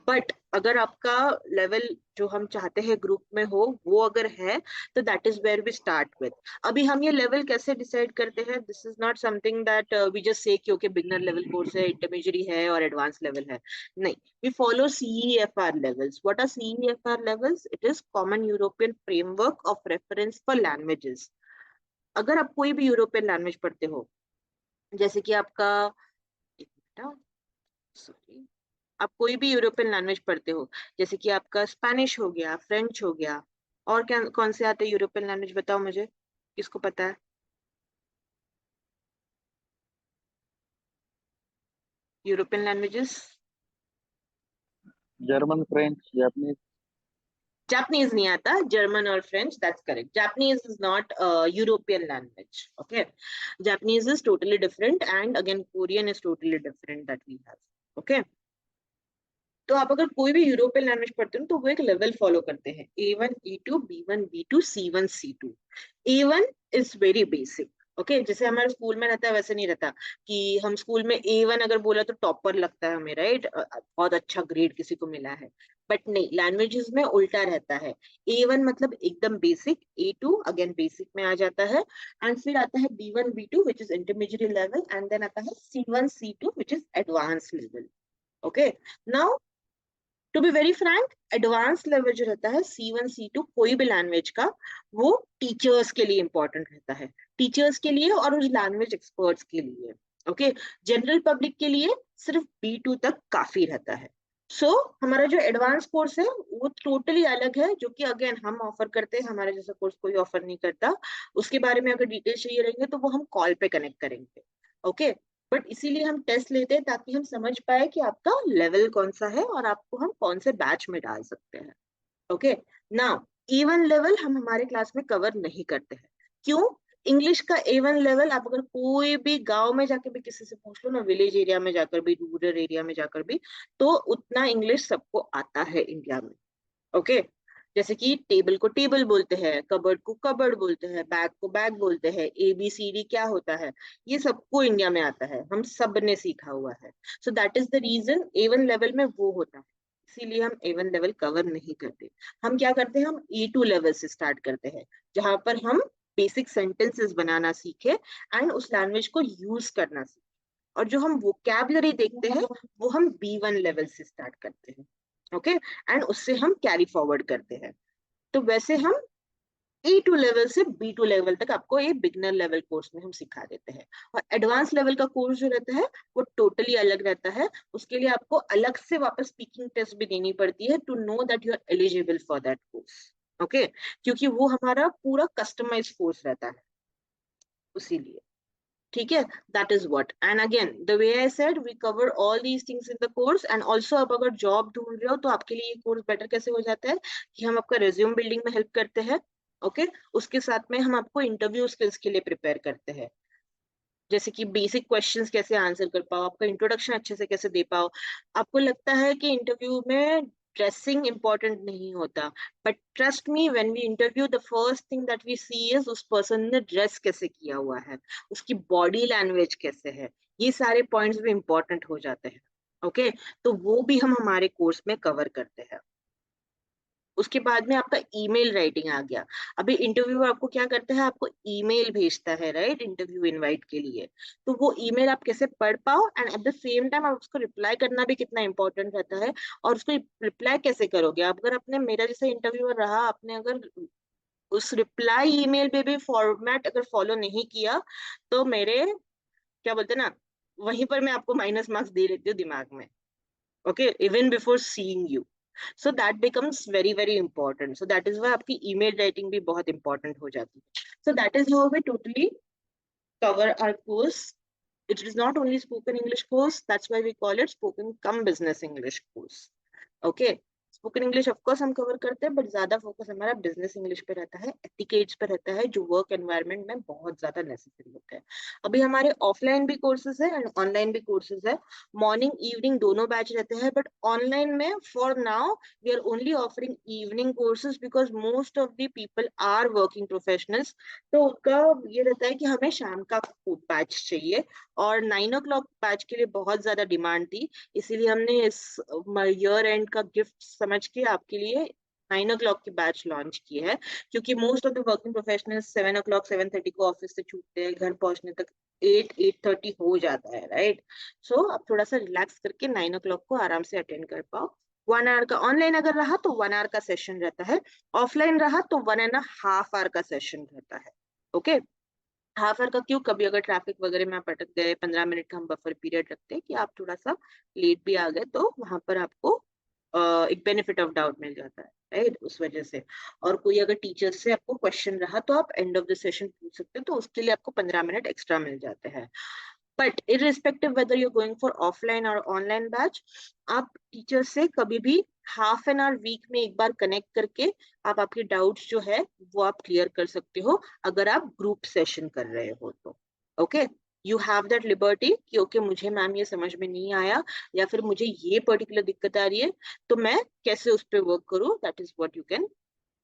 बट अगर आपका लेवल जो हम चाहते हैं ग्रुप में हो, वो अगर है, तो that is where we start with. अभी हम ये लेवल कैसे डिसाइड करते हैं? This is not something that we just say कि ओके बिगिनर लेवल कोर्स है, इंटरमीडिएट है और एडवांस लेवल है. नहीं, we follow CEFR levels. What are CEFR levels? It is common European framework of reference for languages. अगर आप कोई भी यूरोपियन लैंग्वेज पढ़ते हो, जैसे कि आपका, एक मिनट, सॉरी, आप कोई भी यूरोपियन लैंग्वेज पढ़ते हो, जैसे कि आपका स्पेनिश हो गया, फ्रेंच हो गया, और क्या कौन से आते हैं यूरोपियन लैंग्वेज? बताओ मुझे, किसको पता है? European languages? German, French, Japanese. Japanese नहीं आता, जर्मन और French, that's correct. Japanese is not European language. Okay, Japanese is totally different, and again Korean is totally different that we have. Okay, तो आप अगर कोई भी यूरोपियन लैंग्वेज पढ़ते हो तो वो एक लेवल फॉलो करते हैं, A1 A2 B1 B2 C1 C2. A1 is very basic. Okay जैसे हमारे स्कूल में रहता है वैसे नहीं रहता कि हम स्कूल में A1 अगर बोला तो टॉपर लगता है हमें, राइट, बहुत अच्छा ग्रेड किसी को मिला है। बट नहीं, लैंग्वेजेस में उल्टा रहता है। A1 मतलब एकदम बेसिक, A2 अगेन बेसिक में आ जाता है, एंड फिर आता है B1 B2 which is intermediate level, and then आता है C1 C2 which is advance level. Okay, now to be very frank, advance level जो रहता है C1 C2 कोई भी लैंग्वेज का, वो टीचर्स के लिए इंपॉर्टेंट रहता है, टीचर्स के लिए और उस लैंग्वेज एक्सपर्ट्स के लिए। ओके, जनरल पब्लिक के लिए सिर्फ B2 तक काफी रहता है। सो हमारा जो एडवांस कोर्स है वो टोटली अलग है, जो कि अगेन हम ऑफर करते हैं, हमारे जैसा कोर्स कोई ऑफर नहीं करता। उसके बारे में अगर डिटेल्स चाहिए रहेंगे तो वो हम कॉल पे कनेक्ट करेंगे। ओके, बट इसीलिए हम टेस्ट लेते हैं ताकि हम समझ पाए कि आपका लेवल कौन सा है और आपको हम कौन से बैच में डाल सकते हैं। ओके, नाउ A1 लेवल हम हमारे क्लास में कवर नहीं करते हैं। क्यों? इंग्लिश का A1 लेवल आप अगर कोई भी गांव में जाकर भी किसी से पूछ लो ना, विलेज एरिया में जाकर भी, रूरल एरिया में जाकर भी, तो उतना इंग्लिश सबको आता है इंडिया में। ओके, जैसे कि टेबल को टेबल बोलते हैं, कबर्ड को कबर्ड बोलते हैं, बैग को बैग बोलते हैं, ABCD क्या होता है, ये सबको इंडिया में आता है, हम सब ने सीखा हुआ है। So that is the reason A1 level में वो होता है, इसीलिए हम A1 लेवल कवर नहीं करते। हम क्या करते हैं, हम A2 लेवल से स्टार्ट करते हैं, जहां पर हम बेसिक सेंटेंसेस बनाना सीखे एंड उस लैंग्वेज को यूज करना सीखे, और जो हम वोकैबुलरी देखते हैं वो हम B1 लेवल से स्टार्ट करते हैं। ओके, एंड उससे हम कैरी फॉरवर्ड करते हैं। तो वैसे हम A2 लेवल से B2 लेवल तक आपको ये बिगनर लेवल कोर्स में हम सिखा देते हैं। और एडवांस लेवल का कोर्स जो रहता है वो टोटली अलग रहता है, उसके लिए आपको अलग से वापस स्पीकिंग टेस्ट भी देनी पड़ती है to know that you are eligible for that course. Okay, क्योंकि वो हमारा पूरा कस्टमाइज कोर्स रहता है, उसीलिए। ठीक है, that is what, and again the way I said we cover all these things in the course. And also आप अगर जॉब ढूंढ रहे हो तो आपके लिए ये कोर्स बेटर कैसे हो जाता है कि हम आपका रिज्यूम बिल्डिंग में हेल्प करते हैं। ओके, उसके साथ में हम आपको इंटरव्यू स्किल्स के लिए प्रिपेयर करते हैं, जैसे कि बेसिक क्वेश्चंस कैसे आंसर कर पाओ, आपका इंट्रोडक्शन अच्छे से कैसे दे पाओ। आपको लगता है कि इंटरव्यू में ड्रेसिंग इंपॉर्टेंट नहीं होता, but trust me, when we interview the first thing that we see is उस पर्सन ने ड्रेस कैसे किया हुआ है, उसकी बॉडी लैंग्वेज कैसे है, ये सारे पॉइंट्स भी इंपॉर्टेंट हो जाते हैं। ओके, तो वो भी हम हमारे कोर्स में कवर करते हैं। उसके बाद में आपका ईमेल राइटिंग आ गया। अभी इंटरव्यू आपको क्या करता है, आपको ईमेल भेजता है, राइट, इंटरव्यू इनवाइट के लिए। तो वो ईमेल आप कैसे पढ़ पाओ and at the same time आप उसको रिप्लाई करना भी कितना इंपॉर्टेंट रहता है, और उसको रिप्लाई कैसे करोगे। आप अगर आपने, मेरा जैसे इंटरव्यूअर रहा, आपने अगर उस रिप्लाई ईमेल पे भी फॉर्मेट अगर फॉलो नहीं किया तो मेरे, क्या बोलते हैं ना, वहीं पर मैं आपको माइनस मार्क्स दे लेती हूँ दिमाग में। Okay, even before seeing you. So that becomes very very important, so that is why आपकी ईमेल राइटिंग भी बहुत इंपॉर्टेंट हो जाती है। So that is how we totally cover our course. It is not only spoken English course, that's why we call it spoken cum business English course. Okay, spoken English of course हम cover करते हैं, but ज्यादा focus हमारा business English पे रहता है, etiquettes पे रहता है, जो वर्क एनवायरनमेंट में बहुत ज्यादा नेसेसरी होता है। अभी हमारे ऑफलाइन भी कोर्सेज है एंड ऑनलाइन भी कोर्सेज है, मॉर्निंग इवनिंग दोनों बैच रहते हैं, बट ऑनलाइन में for now we are only offering evening courses because most of the people are working professionals. तो उनका ये रहता है कि हमें शाम का बैच चाहिए, और 9 o'clock बैच के लिए बहुत ज्यादा डिमांड थी, इसीलिए हमने इस ईयर एंड का गिफ्ट समझ के आपके लिए 9 o'clock की बैच लॉन्च की है। क्योंकि most of the working professional 7 o'clock 7:30 को ऑफिस से छूटते हैं, घर पहुंचने तक 8-8:30 हो जाता है, राइट। सो आप थोड़ा सा रिलैक्स करके 9 o'clock को आराम से अटेंड कर पाओ। 1 hour का ऑनलाइन अगर रहा तो 1 hour का सेशन रहता है, ऑफलाइन रहा तो 1.5 hour का सेशन रहता है। ओके, हाफ आवर का क्यों, कभी अगर ट्रैफिक वगैरह में आप अटक गए, 15 मिनट का हम बफर पीरियड रखते हैं कि आप थोड़ा सा लेट भी आ गए तो वहां पर आपको एक बेनिफिट ऑफ डाउट मिल जाता है, राइट, उस वजह से। और कोई अगर टीचर से आपको क्वेश्चन रहा तो आप एंड ऑफ द सेशन पूछ सकते हो, तो उसके लिए आपको 15 मिनट एक्स्ट्रा मिल जाते हैं। But irrespective whether you're going for offline or online batch, आप टीचर से कभी भी हाफ एन आवर वीक में एक बार कनेक्ट करके आप आपके डाउट्स जो है वो आप क्लियर कर सकते हो, अगर आप ग्रुप सेशन कर रहे हो तो। Okay, you have that liberty कि ओके मुझे मैम ये समझ में नहीं आया, या फिर मुझे ये पर्टिकुलर दिक्कत आ रही है, तो मैं कैसे उस पर वर्क करूँ, that is what you can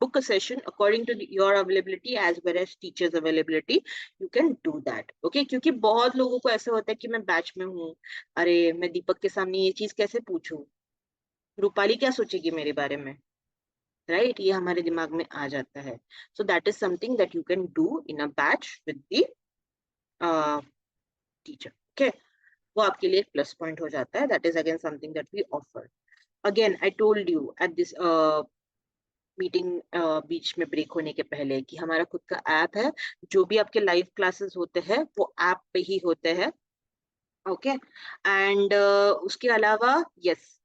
book a session according to your availability as well as teachers availability. You can do that. Okay, क्योंकि बहुत लोगों को ऐसा होता है कि मैं बैच में हूँ, अरे मैं दीपक के सामने ये चीज कैसे पूछूं, रूपाली क्या सोचेगी मेरे बारे में, राइट? ये हमारे दिमाग में आ जाता है. So that is something that you can do in a batch with the teacher. Okay, वो आपके लिए एक प्लस पॉइंट हो जाता है. That is again something that we offer. Again I told you at this meeting बीच में break होने के पहले कि हमारा खुद का ऐप है. जो भी आपके लाइव क्लासेस होते हैं वो ऐप पे ही होते हैं. ओके, एंड उसके अलावा यस,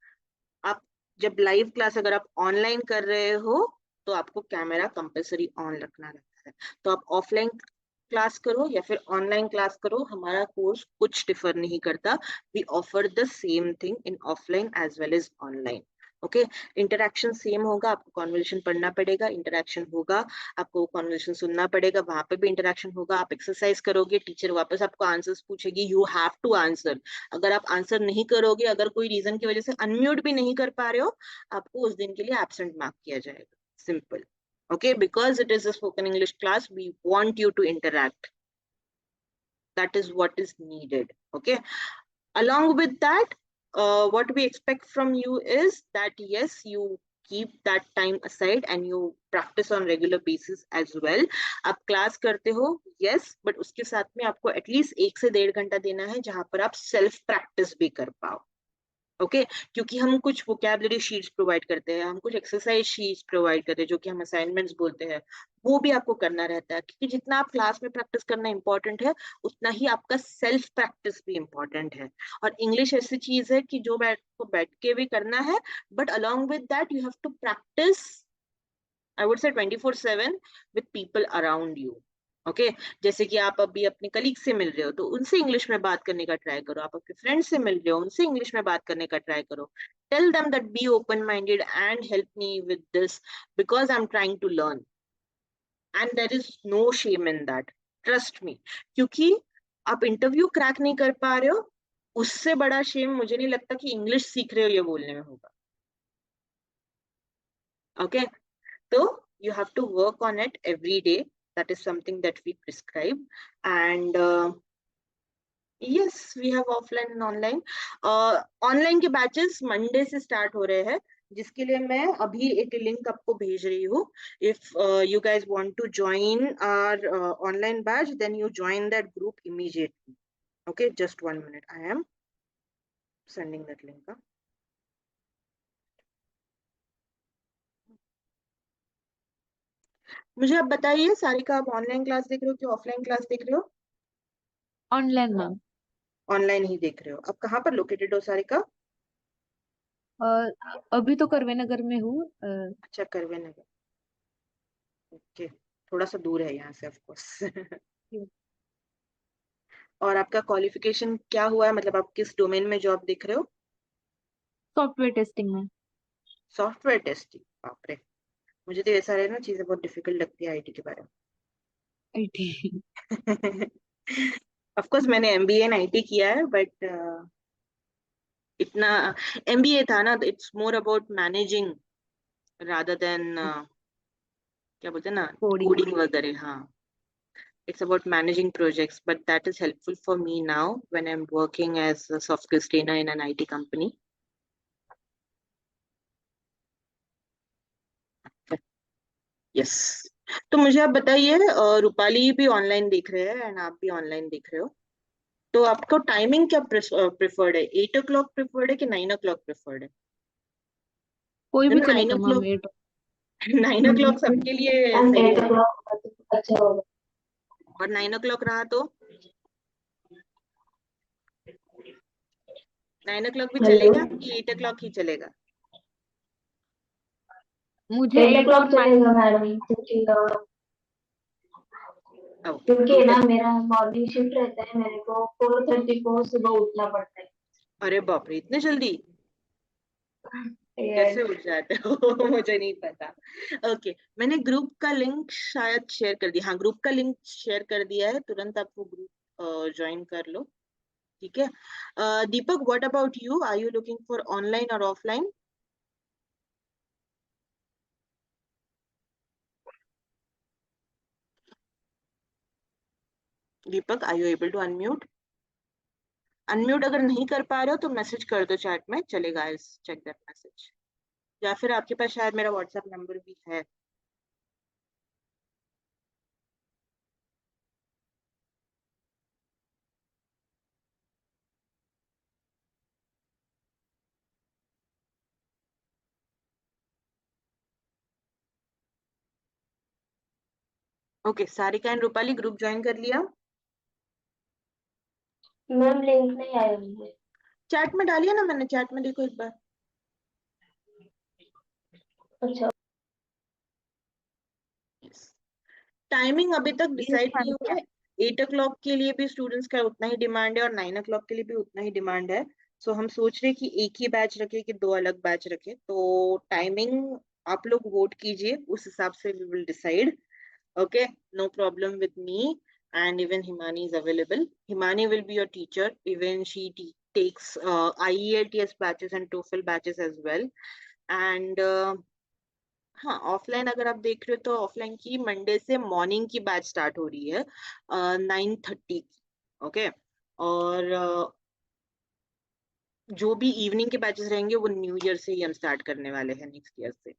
आप जब लाइव क्लास अगर आप ऑनलाइन कर रहे हो तो आपको कैमरा कंपलसरी ऑन रखना रहता है. तो आप ऑफलाइन क्लास करो या फिर ऑनलाइन क्लास करो, हमारा कोर्स कुछ डिफर नहीं करता. We offer the same thing in offline as well as online. Okay, interaction same होगा. आपको कॉन्वर्सेशन पढ़ना पड़ेगा, इंटरेक्शन होगा, आपको कॉन्वर्सेशन सुनना पड़ेगा, वहां पे भी इंटरेक्शन होगा. आप एक्सरसाइज करोगे, टीचर वापस आपको आंसर्स पूछेगी, यू हैव टू आंसर. अगर आप आंसर नहीं करोगे, अगर कोई रीजन की वजह से अनम्यूट भी नहीं कर पा रहे हो, आपको उस दिन के लिए एब्सेंट मार्क किया जाएगा. Simple. Okay, because it is a spoken English class, we want you to interact. That is what is needed. Okay, along with that, what we expect from you is that yes, you keep that time aside and you practice on regular basis as well. आप class करते हो, yes, but उसके साथ में आपको at least 1 से 1.5 घंटा देना है जहां पर आप सेल्फ प्रैक्टिस भी कर पाओ. ओके, क्योंकि हम कुछ वोकैबुलरी शीट्स प्रोवाइड करते हैं, हम कुछ एक्सरसाइज शीट्स प्रोवाइड करते हैं जो कि हम असाइनमेंट्स बोलते हैं, वो भी आपको करना रहता है. क्योंकि जितना आप क्लास में प्रैक्टिस करना इंपॉर्टेंट है, उतना ही आपका सेल्फ प्रैक्टिस भी इंपॉर्टेंट है. और इंग्लिश ऐसी चीज है कि जो बैठ के भी करना है, but along with that you have to practice, I would say 24/7 with people around you. Okay, जैसे कि आप अभी अपने कलीग से मिल रहे हो तो उनसे इंग्लिश में बात करने का ट्राई करो. आप अपने फ्रेंड से मिल रहे हो, उनसे इंग्लिश में बात करने का ट्राई करो. Tell them that be open minded and help me with this because I am trying to learn and there is no shame in that. Trust me, क्योंकि आप इंटरव्यू क्रैक नहीं कर पा रहे हो, उससे बड़ा शेम मुझे नहीं लगता कि इंग्लिश सीख रहे हो ये बोलने में होगा. Okay, so you have to work on it every day. That is something that we prescribe. And yes, we have offline and online. Online के batches Monday से start हो रहे हैं, जिसके लिए मैं अभी एक लिंक आपको भेज रही हूँ. If you guys want to join our online batch, then you join that group immediately. Okay, just 1 minute. I am sending that link. मुझे आप बताइए सारिका, आप ऑनलाइन क्लास देख रहे हो कि ऑफलाइन क्लास देख रहे हो? Online ma'am. ऑनलाइन ही देख रहे हो. आप कहाँ पर लोकेटेड हो सारिका? अभी तो करवे नगर में हूँ. अच्छा, करवे नगर. ओके, थोड़ा सा दूर है यहाँ से ऑफ कोर्स. और आपका क्वालिफिकेशन क्या हुआ है, मतलब आप किस डोमेन में जॉब देख रहे हो? सॉफ्टवेयर टेस्टिंग में. Software testing. बाप रे, मुझे तो ये सारे ना चीजें बहुत डिफिकल्ट लगती है आईटी के बारे आईटी. में. ऑफ कोर्स मैंने एमबीए इन आईटी किया है, बट इतना एमबीए था ना, it's more about managing rather than क्या बोलते हैं ना, कोडिंग. कोडिंग वगैरह. हाँ, it's about managing projects, but that is helpful for me now when I'm working as a soft skills trainer in an IT company. Yes. तो मुझे आप बताइए, रूपाली भी ऑनलाइन देख रहे हैं एंड आप भी ऑनलाइन देख रहे हो, तो आपको टाइमिंग क्या प्रेफर्ड है? 8 o'clock प्रेफर्ड है कि 9 o'clock प्रेफर्ड है? कोई भी 9 चलेगा मैम. o'clock 9 o'clock सबके लिए सही है. 8 o'clock अच्छा होगा. और 9 o'clock रहा तो 9 o'clock भी हेलो, चलेगा कि 8 o'clock ही चलेगा? मुझे 8 8 और o'clock 9. चलेगा मैडम, क्योंकि ना मेरा मॉर्निंग शिफ्ट रहता है, मेरे को 4:30 को सुबह उठना पड़ता है. अरे बाप रे, इतने जल्दी कैसे Yes. उठ जाते हो? मुझे नहीं पता. ओके, मैंने ग्रुप का लिंक शायद शेयर कर दिया. हाँ, ग्रुप का लिंक शेयर कर दिया है, तुरंत आप वो ग्रुप ज्वाइन कर लो. ठीक है. Deepak, what about you? Are you looking for online और offline? Deepak, are you able to unmute? Unmute अगर नहीं कर पा रहे हो तो मैसेज कर दो चैट में, चलेगा। Check that message. या फिर आपके पास शायद मेरा व्हाट्सएप नंबर भी है। Okay, Sarika and Rupali group join कर लिया? मैम लिंक नहीं आया मुझे। चैट में डालिए ना, मैंने चैट में, देखो एक बार। अच्छा। टाइमिंग अभी तक Yes, डिसाइड नहीं हुआ Sarika. है। 8 o'clock के लिए भी स्टूडेंट्स का उतना ही डिमांड है और 9 o'clock के लिए भी उतना ही डिमांड है। सो हम सोच रहे हैं कि एक ही बैच रखे कि दो अलग बैच रखे। तो टाइमिंग आप लोग वोट कीजिए, उस हिसाब से we will decide. Okay, no problem with me, and even Himani is available. Himani will be your teacher. Even she takes IELTS batches and TOEFL batches as well. And हाँ, offline अगर आप देख रहे हो तो ऑफलाइन की Monday से morning की बैच स्टार्ट हो रही है 9:30 की। ओके, और जो भी इवनिंग के बैचेस रहेंगे वो न्यू ईयर से ही हम स्टार्ट करने वाले हैं, नेक्स्ट ईयर से।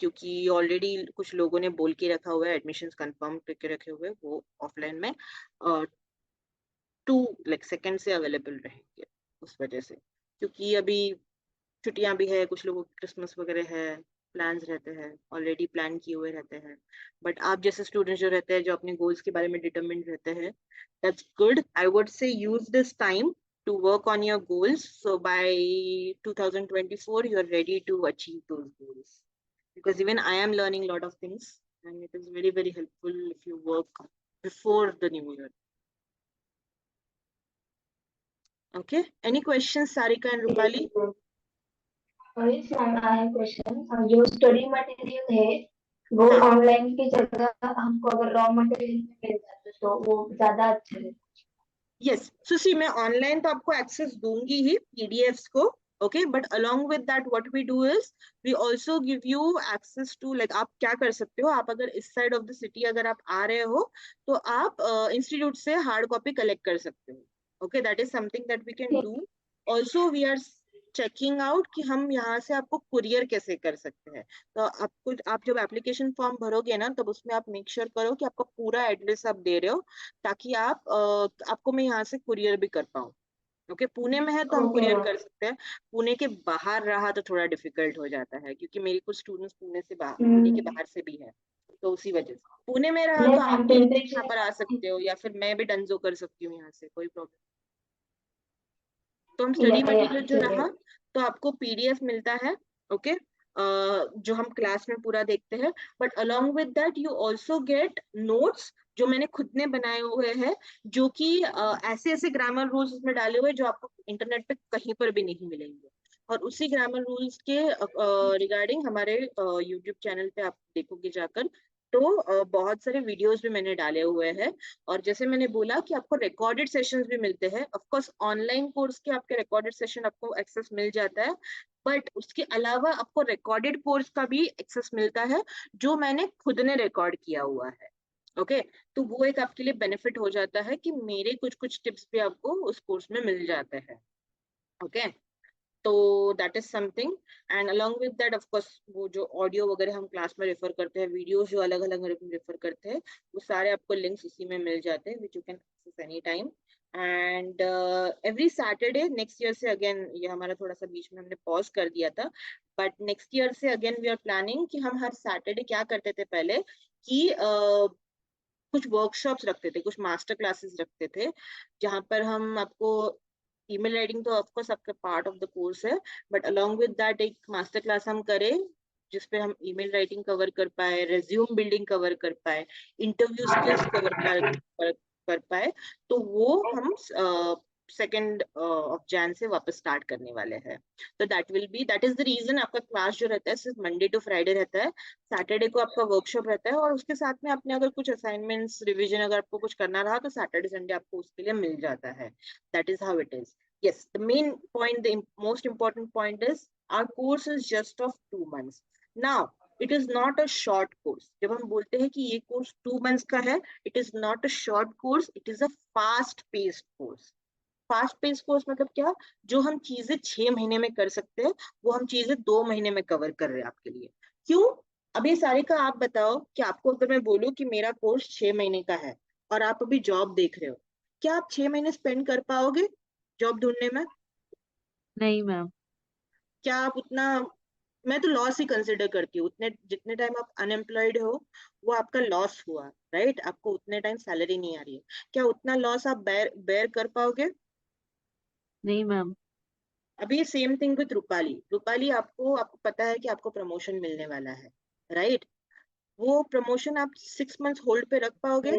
क्योंकि ऑलरेडी कुछ लोगों ने बोल के रखा हुआ है, एडमिशंस कंफर्म करके रखे हुए, वो ऑफलाइन में 2 सेकेंड से अवेलेबल रहेंगे उस वजह से। क्योंकि अभी छुट्टियां भी है, कुछ लोगों की क्रिसमस वगैरह है, प्लान्स रहते हैं, ऑलरेडी प्लान किए हुए रहते हैं। बट आप जैसे स्टूडेंट्स जो रहते हैं, जो अपने गोल्स के बारे में डिटरमिन्ड रहते हैं, दैट्स गुड। आई वुड से use this time to work on your goals, so by 2024 you are ready to achieve those goals, because even I am learning a lot of things and it is very very helpful if you work before the new year. Okay, any questions, Sarika and Rupali? Yes ma'am, I have question. जो study material है वो हाँ, online की जगह हमको अगर raw material मिल जाता तो वो ज्यादा अच्छा है। यस। सो सी, मैं ऑनलाइन तो आपको एक्सेस दूंगी ही पीडीएफ्स को। Okay, but along with that what we do is we also give you access to, like आप क्या कर सकते हो, आप अगर इस साइड ऑफ द सिटी अगर आप आ रहे हो तो आप इंस्टीट्यूट से हार्ड कॉपी कलेक्ट कर सकते हो। Okay, that is something that we can do. Also we are checking out कि हम यहाँ से आपको कुरियर कैसे कर सकते हैं। तो आपको, आप जब एप्लीकेशन फॉर्म भरोगे ना, तब उसमें आप मेक श्योर करो कि आपका पूरा एड्रेस आप दे रहे हो, ताकि आपको मैं यहाँ से कुरियर भी कर पाऊँ। ओके, पुणे में है तो हम ओके कुरियर मैम। कर सकते हैं। पुणे के बाहर रहा तो थोड़ा डिफिकल्ट हो जाता है, क्योंकि मेरी कुछ स्टूडेंट्स पुणे के बाहर से भी है। तो उसी वजह से पुणे में रहा नहीं तो आप मैम, भी पिंपरी यहाँ पर आ सकते हो, या फिर मैं भी डंजो कर सकती हूँ यहाँ से, कोई प्रॉब्लम। तो हम स्टडी या मटेरियल जो ठीक है। रहा, तो आपको पीडीएफ मिलता है। ओके, जो हम क्लास में पूरा देखते हैं, but along with that you also get notes जो मैंने खुद ने बनाए हुए हैं, जो कि ऐसे ऐसे ग्रामर रूल्स उसमें डाले हुए हैं जो आपको इंटरनेट पे कहीं पर भी नहीं मिलेंगे। और उसी ग्रामर रूल्स के रिगार्डिंग हमारे यूट्यूब चैनल पे आप देखोगे जाकर, तो बहुत सारे वीडियोस भी मैंने डाले हुए हैं। और जैसे मैंने बोला कि आपको रिकॉर्डेड सेशंस भी मिलते हैं। ऑफ कोर्स ऑनलाइन कोर्स के आपके रिकॉर्डेड सेशन आपको एक्सेस मिल जाता है, बट उसके अलावा आपको रिकॉर्डेड कोर्स का भी एक्सेस मिलता है, जो मैंने खुद ने रिकॉर्ड किया हुआ है। ओके, तो वो एक आपके लिए बेनिफिट हो जाता है कि मेरे कुछ कुछ टिप्स भी आपको उस कोर्स में मिल जाते हैं। ओके, तो that is something. And along with that of course वो जो ऑडियो वगैरह हम क्लास में रेफर करते हैं, वीडियोस जो अलग अलग रेफर करते हैं, वो सारे आपको लिंक्स उसी में मिल जाते हैं, which you can access any time. And every Saturday next year से अगेन, ये हमारा थोड़ा सा बीच में हमने पॉज कर दिया था, बट नेक्स्ट ईयर से अगेन वी आर प्लानिंग कि हम हर सैटरडे क्या करते थे पहले, कि कुछ वर्कशॉप्स रखते थे, कुछ मास्टर क्लासेस रखते थे, जहाँ पर हम आपको ईमेल राइटिंग तो ऑफ कोर्स आपका पार्ट ऑफ द कोर्स है, बट अलोंग विद दैट एक मास्टर क्लास हम करें, जिसपे हम ईमेल राइटिंग कवर कर पाए, रेज्यूम बिल्डिंग कवर कर पाए, इंटरव्यू स्किल्स कर पाए। तो वो हम 2 ऑफ जैन से वापस स्टार्ट करने वाले हैं। तो दैट इज द रीजन आपका क्लास जो रहता है सिर्फ मंडे टू फ्राइडे रहता है। सैटरडे को आपका वर्कशॉप रहता है, और उसके साथ में आपने अगर कुछ असाइनमेंट्स रिवीजन अगर आपको कुछ करना रहा तो सैटरडे संडे आपको उसके लिए मिल जाता है। That is how it is. Yes, the main point, the most important point is our course is just of 2 months. Now, it is not a short course. जब हम बोलते हैं कि ये कोर्स 2 मंथ्स का है, it is not a short course, it is a fast paced course. Fast pace course मतलब क्या? जो हम चीजें 6 महीने में कर सकते हैं, वो हम चीजें 2 महीने में कवर कर रहे हैं आपके लिए। क्यों? अभी सारिका आप बताओ कि आपको अगर मैं बोलूं कि मेरा कोर्स 6 महीने का है और आप अभी जॉब देख रहे हो, क्या आप 6 महीने स्पेंड कर पाओगे जॉब ढूंढने में? नहीं मैम। क्या आप उतना, मैं तो लॉस ही कंसिडर करती हूँ। उतने जितने टाइम आप अनएम्प्लॉयड हो, वो आपका लॉस हुआ, राइट? आपको उतने टाइम सैलरी नहीं आ रही है, क्या उतना लॉस आप बेयर बेयर कर पाओगे? नहीं मैम। अभी same thing with Rupali. Rupali, आपको पता है कि आपको प्रमोशन मिलने वाला है, राइट? वो प्रमोशन आप 6 मंथ्स होल्ड पे रख पाओगे?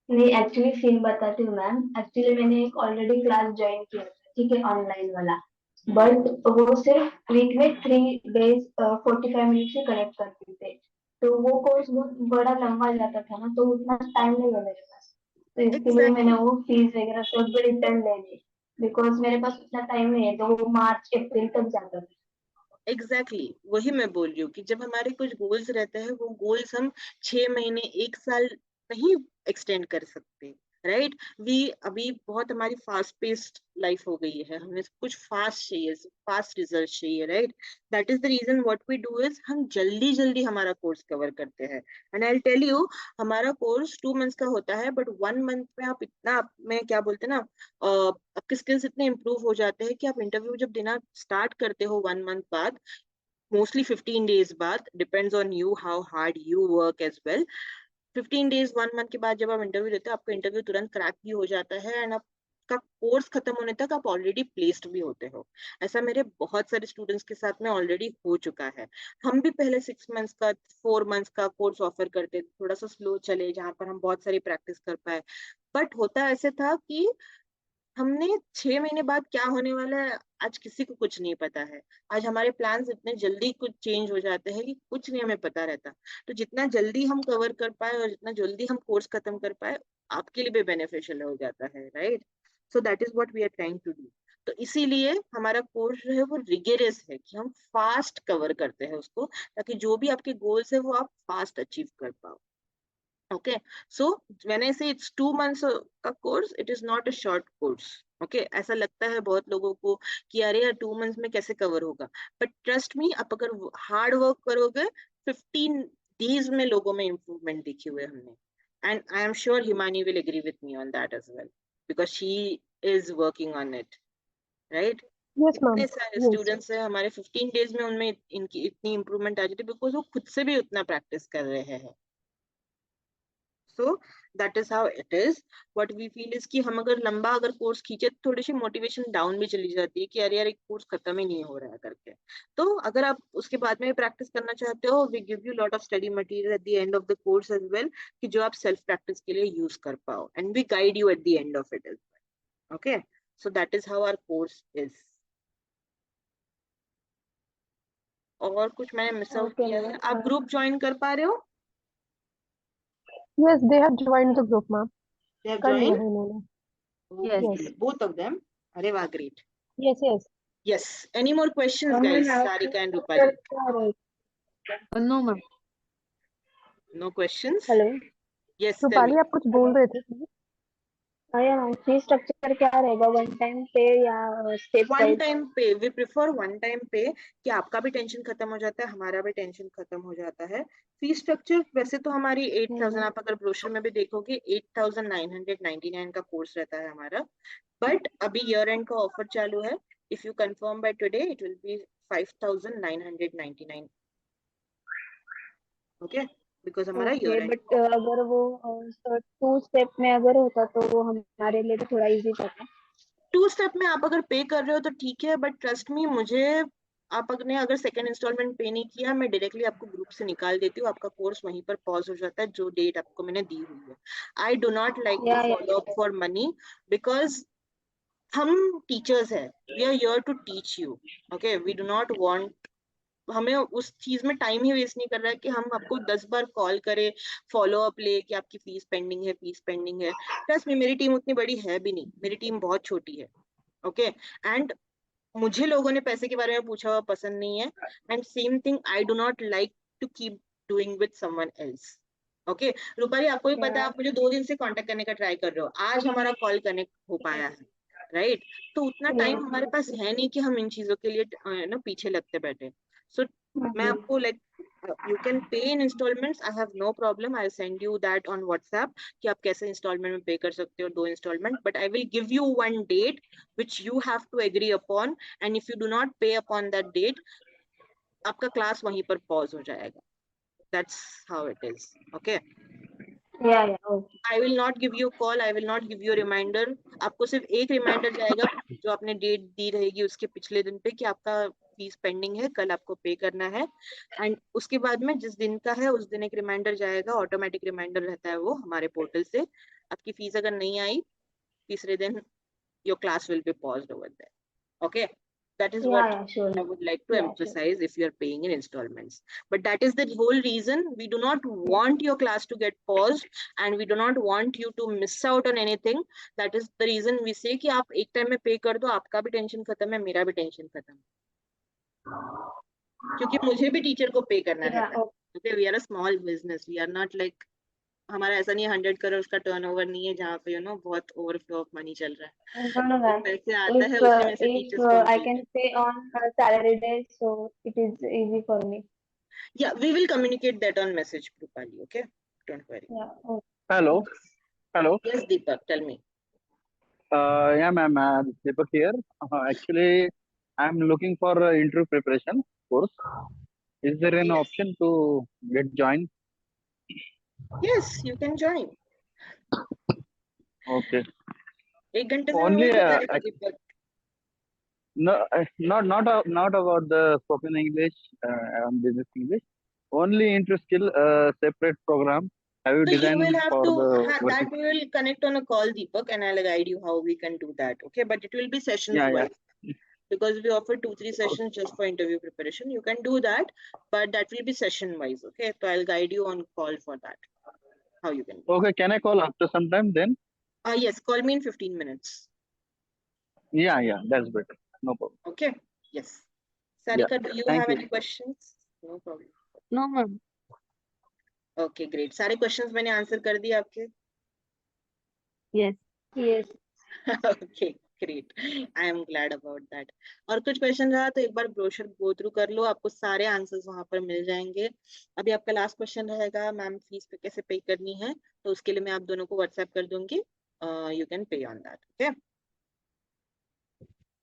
नहीं, एक्चुअली सीन बताती हूँ मैम। एक्चुअली मैंने एक ऑलरेडी क्लास ज्वाइन किया था, ठीक है, ऑनलाइन वाला। बट वो सिर्फ वीक में 3 डेज 45 मिनट से कनेक्ट करते थे। तो वो कोर्स बहुत बड़ा लंबा जाता था ना, तो उतना टाइम नहीं है मेरे पास। तो इसके लिए मैंने एग्जैक्टली, वो फीस वगैरह सब रिटर्न ले ली। बिकॉज मेरे पास उतना टाइम नहीं है, तो वो मार्च अप्रैल तक जाता था। एग्जैक्टली, वही मैं बोल रही हूँ कि जब हमारे कुछ गोल्स रहते हैं, वो गोल्स हम 6 महीने, 1 साल नहीं एक्सटेंड कर सकते, राइट? वी अभी बहुत हमारी फास्ट पेस्ड लाइफ हो गई है, हमें सब कुछ फास्ट चाहिए, फास्ट रिजल्ट चाहिए, right? That is the reason what we do is हम जल्दी जल्दी हमारा कोर्स कवर करते हैं। एंड आई टेल यू, हमारा कोर्स 2 मंथ्स का होता है, बट 1 मंथ में आप इतना, में क्या बोलते हैं ना, आपके स्किल्स इतने इम्प्रूव हो जाते हैं कि आप इंटरव्यू जब देना स्टार्ट करते हो 1 मंथ बाद, मोस्टली 15 डेज बाद, depends on you how hard you work as well. 15 days, 1 month के बाद जब आप इंटरव्यू देते हो, आपका इंटरव्यू तुरंत क्रैक भी हो जाता है एंड आपका कोर्स खत्म होने तक आप ऑलरेडी प्लेस्ड भी होते हो। ऐसा मेरे बहुत सारे स्टूडेंट्स के साथ में ऑलरेडी हो चुका है। हम भी पहले 6 मंथ्स का, 4 मंथ्स का कोर्स ऑफर करते थे, थोड़ा सा स्लो चले, जहाँ पर हम बहुत सारी प्रैक्टिस कर पाए। बट होता ऐसे था कि हमने 6 महीने बाद क्या होने वाला है, आज किसी को कुछ नहीं पता है। आज हमारे प्लान्स इतने जल्दी कुछ चेंज हो जाते हैं कि कुछ नहीं हमें पता रहता। तो जितना जल्दी हम कवर कर पाए और जितना जल्दी हम कोर्स खत्म कर पाए, आपके लिए भी बेनिफिशियल हो जाता है, right? So that is what we are trying to do. तो इसीलिए हमारा कोर्स जो है वो रिगरस है कि हम फास्ट कवर करते हैं उसको, ताकि जो भी आपके गोल्स है वो आप फास्ट अचीव कर पाओ। Okay, so when I say it's 2 months का course, it is not a short course. Okay, ऐसा लगता है बहुत लोगों को कि अरे यार 2 मंथ्स में कैसे कवर होगा, बट ट्रस्ट मी, आप अगर हार्ड वर्क करोगे, 15 डेज में लोगों में इम्प्रूवमेंट देखी हुए हमने। And I am sure Himani will agree with me on that as well, because she is working on it, right? Yes, इतने ma'am. सारे Yes. स्टूडेंट्स हैं हमारे, 15 डेज में उनमें इनकी इतनी इम्प्रूवमेंट आ जाती है, बिकॉज वो खुद से भी उतना प्रैक्टिस कर रहे हैं। So that is how it is. What we feel is कि हम अगर लंबा अगर कोर्स खींचे तो थोड़ी सी मोटिवेशन डाउन भी चली जाती है कि अरे यार एक कोर्स खत्म ही नहीं हो रहा है करके। तो अगर आप उसके बाद में प्रैक्टिस करना चाहते हो, we give you lot of study material at the end of the course as well, कि जो आप सेल्फ प्रैक्टिस के लिए यूज कर पाओ, and we guide you at the end of it as well. Okay, so that is how our course is. और कुछ मैंने मिस आउट ओके किया मैम। है? आप ग्रुप ज्वाइन कर पा रहे हो? Yes, they have joined the group, ma'am. They have कर लिया ज्वाइंड? है इन्होंने. Yes. Yes. Okay, both of them. अरे वाह, great. Yes, yes. Yes. Any more questions, ma'am, guys? आपकी Sarika and structure Rupali. क्या रहेगा? No ma'am. No questions? Hello. Yes, tell Rupali, me. आप कुछ बोल रहे थे? हाँ या मैम, फी स्ट्रक्चर क्या रहेगा? वन टाइम पे या स्टेप वन वाइज? टाइम पे, वी प्रिफर वन टाइम पे, कि आपका भी टेंशन खत्म हो जाता है, हमारा भी टेंशन खत्म हो जाता है। फी स्ट्रक्चर वैसे तो हमारी 8,000, आप अगर ब्रोशर में भी देखोगे 8,999 का कोर्स रहता है हमारा। बट अभी ईयर एंड का ऑफर चालू है, if you confirm by today it will be 5,999। Okay, because हमारा ओके, ईयर एंड। बट अगर वो 2 स्टेप में अगर होता तो वो हमारे लिए तो थोड़ा इजी था। 2 स्टेप में आप अगर पे कर रहे हो तो ठीक है, बट ट्रस्ट मी, मुझे, आप अगर सेकंड इंस्टॉलमेंट पे नहीं किया, मैं डायरेक्टली आपको ग्रुप से निकाल देती हूँ, आपका कोर्स वहीं पर पॉज हो जाता है जो डेट आपको मैंने दी हुई है। I do not like to या follow up for money, because हम टीचर्स हैं, we are here to teach you. Okay, we do not want, हमें उस चीज में टाइम ही वेस्ट नहीं कर रहा है कि हम आपको 10 बार कॉल करें, फॉलो अप ले कि आपकी फीस पेंडिंग है, फीस पेंडिंग है। ट्रस्ट में, मेरी टीम उतनी बड़ी है भी नहीं, मेरी टीम बहुत छोटी है। ओके, एंड मुझे लोगों ने पैसे के बारे में पूछा हुआ पसंद नहीं है, and same thing I do not like to keep doing with someone else. Okay Rupali, आपको भी पता है, Yeah, आप मुझे 2 दिन से कांटेक्ट करने का ट्राई कर रहे हो, आज हमारा कॉल कनेक्ट हो पाया है, राइट? तो उतना Yeah. टाइम हमारे पास है नहीं कि हम इन चीजों के लिए ना पीछे लगते बैठे। सो मैं Mhm. आपको like, you can pay in installments, I have no problem, I send you that on WhatsApp कि आप कैसे इंस्टॉलमेंट में पे कर सकते हो, 2 installment, but I will give you one date which you have to agree upon, and if you do not pay upon that date, आपका class वहीं पर पॉज हो जाएगा। That's how it is. Okay. Yeah, yeah. Okay. I will not give you a call, I will not give you a reminder. आपको सिर्फ एक reminder जाएगा जो आपने डेट दी रहेगी उसके पिछले दिन पे कि आपका फीस पेंडिंग है, कल आपको पे करना है, एंड उसके बाद में जिस दिन का है उस दिन एक रिमाइंडर जाएगा, ऑटोमेटिक रिमाइंडर रहता है वो हमारे पोर्टल से। आपकी फीस अगर नहीं आई तीसरे दिन, your class will be paused over there. Okay, that is Yeah, what yeah. Sure. I would like to Yeah, sure. emphasize if you are paying in installments. But that is the whole reason we do not want your class to get paused, and we do not want you to miss out on anything. That is the reason we say कि आप एक time में पे कर दो, आपका भी tension खत्म है, मेरा भी टेंशन खत्म है, क्योंकि मुझे भी टीचर को पे करना Yeah. रहता है। Okay, we are a small business, we are not like, हमारा ऐसा नहीं है 100 करोड़ का टर्नओवर नहीं है जहाँ पे बहुत ओवरफ्लो ऑफ मनी चल रहा है। No, no, जो ma'am. पैसे आता है उसी में से टीचर्स को हम I पे can करते pay on salary days, so it is easy for me. हैं। Yeah, we will communicate that on message, Krupali. Okay, don't worry. Yeah. Okay. Hello, hello. Yes, Deepak, tell me. Yeah, ma'am, Deepak here. Actually, I'm looking for interview preparation course. Is there an Yes, option to get joined? yes, you can join। Okay. 1 घंटे से मैं Only वही बता रही थी दीपक। no, not about the spoken English and business English. Only interest skill, separate program. Have you So you will designed have for to, the that working? we will connect on a call, Deepak, and I'll guide you how we can do that. Okay, but it will be sessions Yeah, yeah. wise, because we offer 2-3 sessions just for interview preparation. You can do that, but that will be session wise. Okay, so I'll guide you on call for that, how you can do. Okay, can I call after some time then? Yes, call me in 15 minutes. Yeah, yeah, that's better. No problem. Okay, yes. Yeah, Sarika, do you thank have you. any questions? No problem. No, ma'am. Okay, great. सारे questions मैंने answer कर दिए आपके। Yes. Yes. Okay, great. I am glad about that. और कुछ question रहा तो एक बार ब्रोशर गो थ्रू कर लो, आपको सारे आंसर्स वहां पर मिल जाएंगे। अभी आपका लास्ट क्वेश्चन रहेगा, मैम फीस पे कैसे पे करनी है, तो उसके लिए मैं आप दोनों को व्हाट्सएप कर दूंगी, यू कैन पे ऑन दैट। ओके,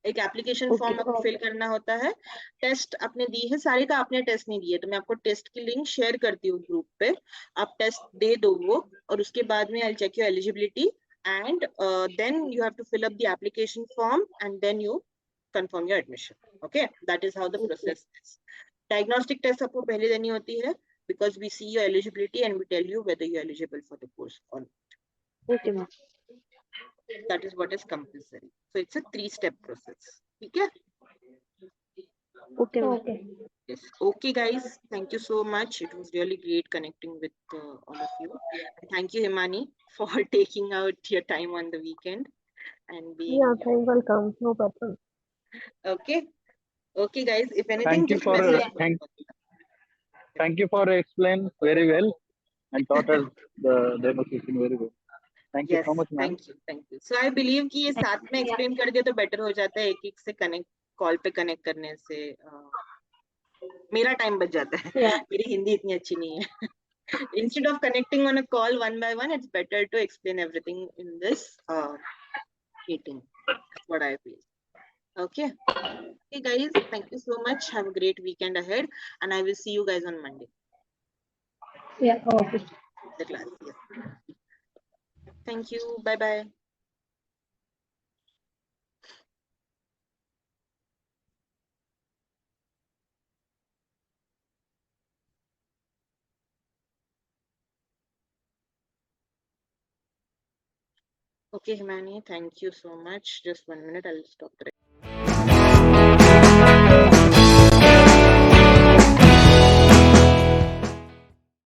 एक एप्लीकेशन Okay. फॉर्म आपको फिल करना होता है, टेस्ट आपने दी है, सारी का आपने टेस्ट नहीं दी है तो मैं आपको टेस्ट की लिंक शेयर करती हूँ ग्रुप पे, आप टेस्ट दे दो वो, और उसके बाद में I check your eligibility, and then you have to fill up the application form, and then you confirm your admission. Okay, that is how the process is. Diagnostic test आपको पहले देनी होती है, because we see your eligibility and we tell you whether you are eligible for the course or not. Okay, ma'am. That is what is compulsory. So it's a 3-step process. ठीक है? Okay, ma'am. Okay. Yes. Okay, guys. Thank you so much. It was really great connecting with all of you. And thank you, Himani, for taking out your time on the weekend and being. Yeah, welcome. No problem. Okay. Okay, guys. If anything, Thank you just for message me. thank you for explain very well and taught us the demonstration very well. Thank you Yes, so much, ma'am. thank you, thank you. So I believe कि ये साथ में Yeah. Explain कर दिया तो better हो जाता है, एक एक से कनेक्ट, कॉल पे कनेक्ट करने से मेरा टाइम बच जाता है। Yeah. मेरी हिंदी इतनी अच्छी नहीं है। Instead of connecting on a call one by one, it's better to explain everything in this meeting. That's what I feel. Okay. Okay, guys. Thank you so much. Have a great weekend ahead, and I will see you guys on Monday. Yeah. Okay. The class. Yes. Thank you. Bye bye. Okay, Himani, thank you so much. Just 1 minute, I'll stop the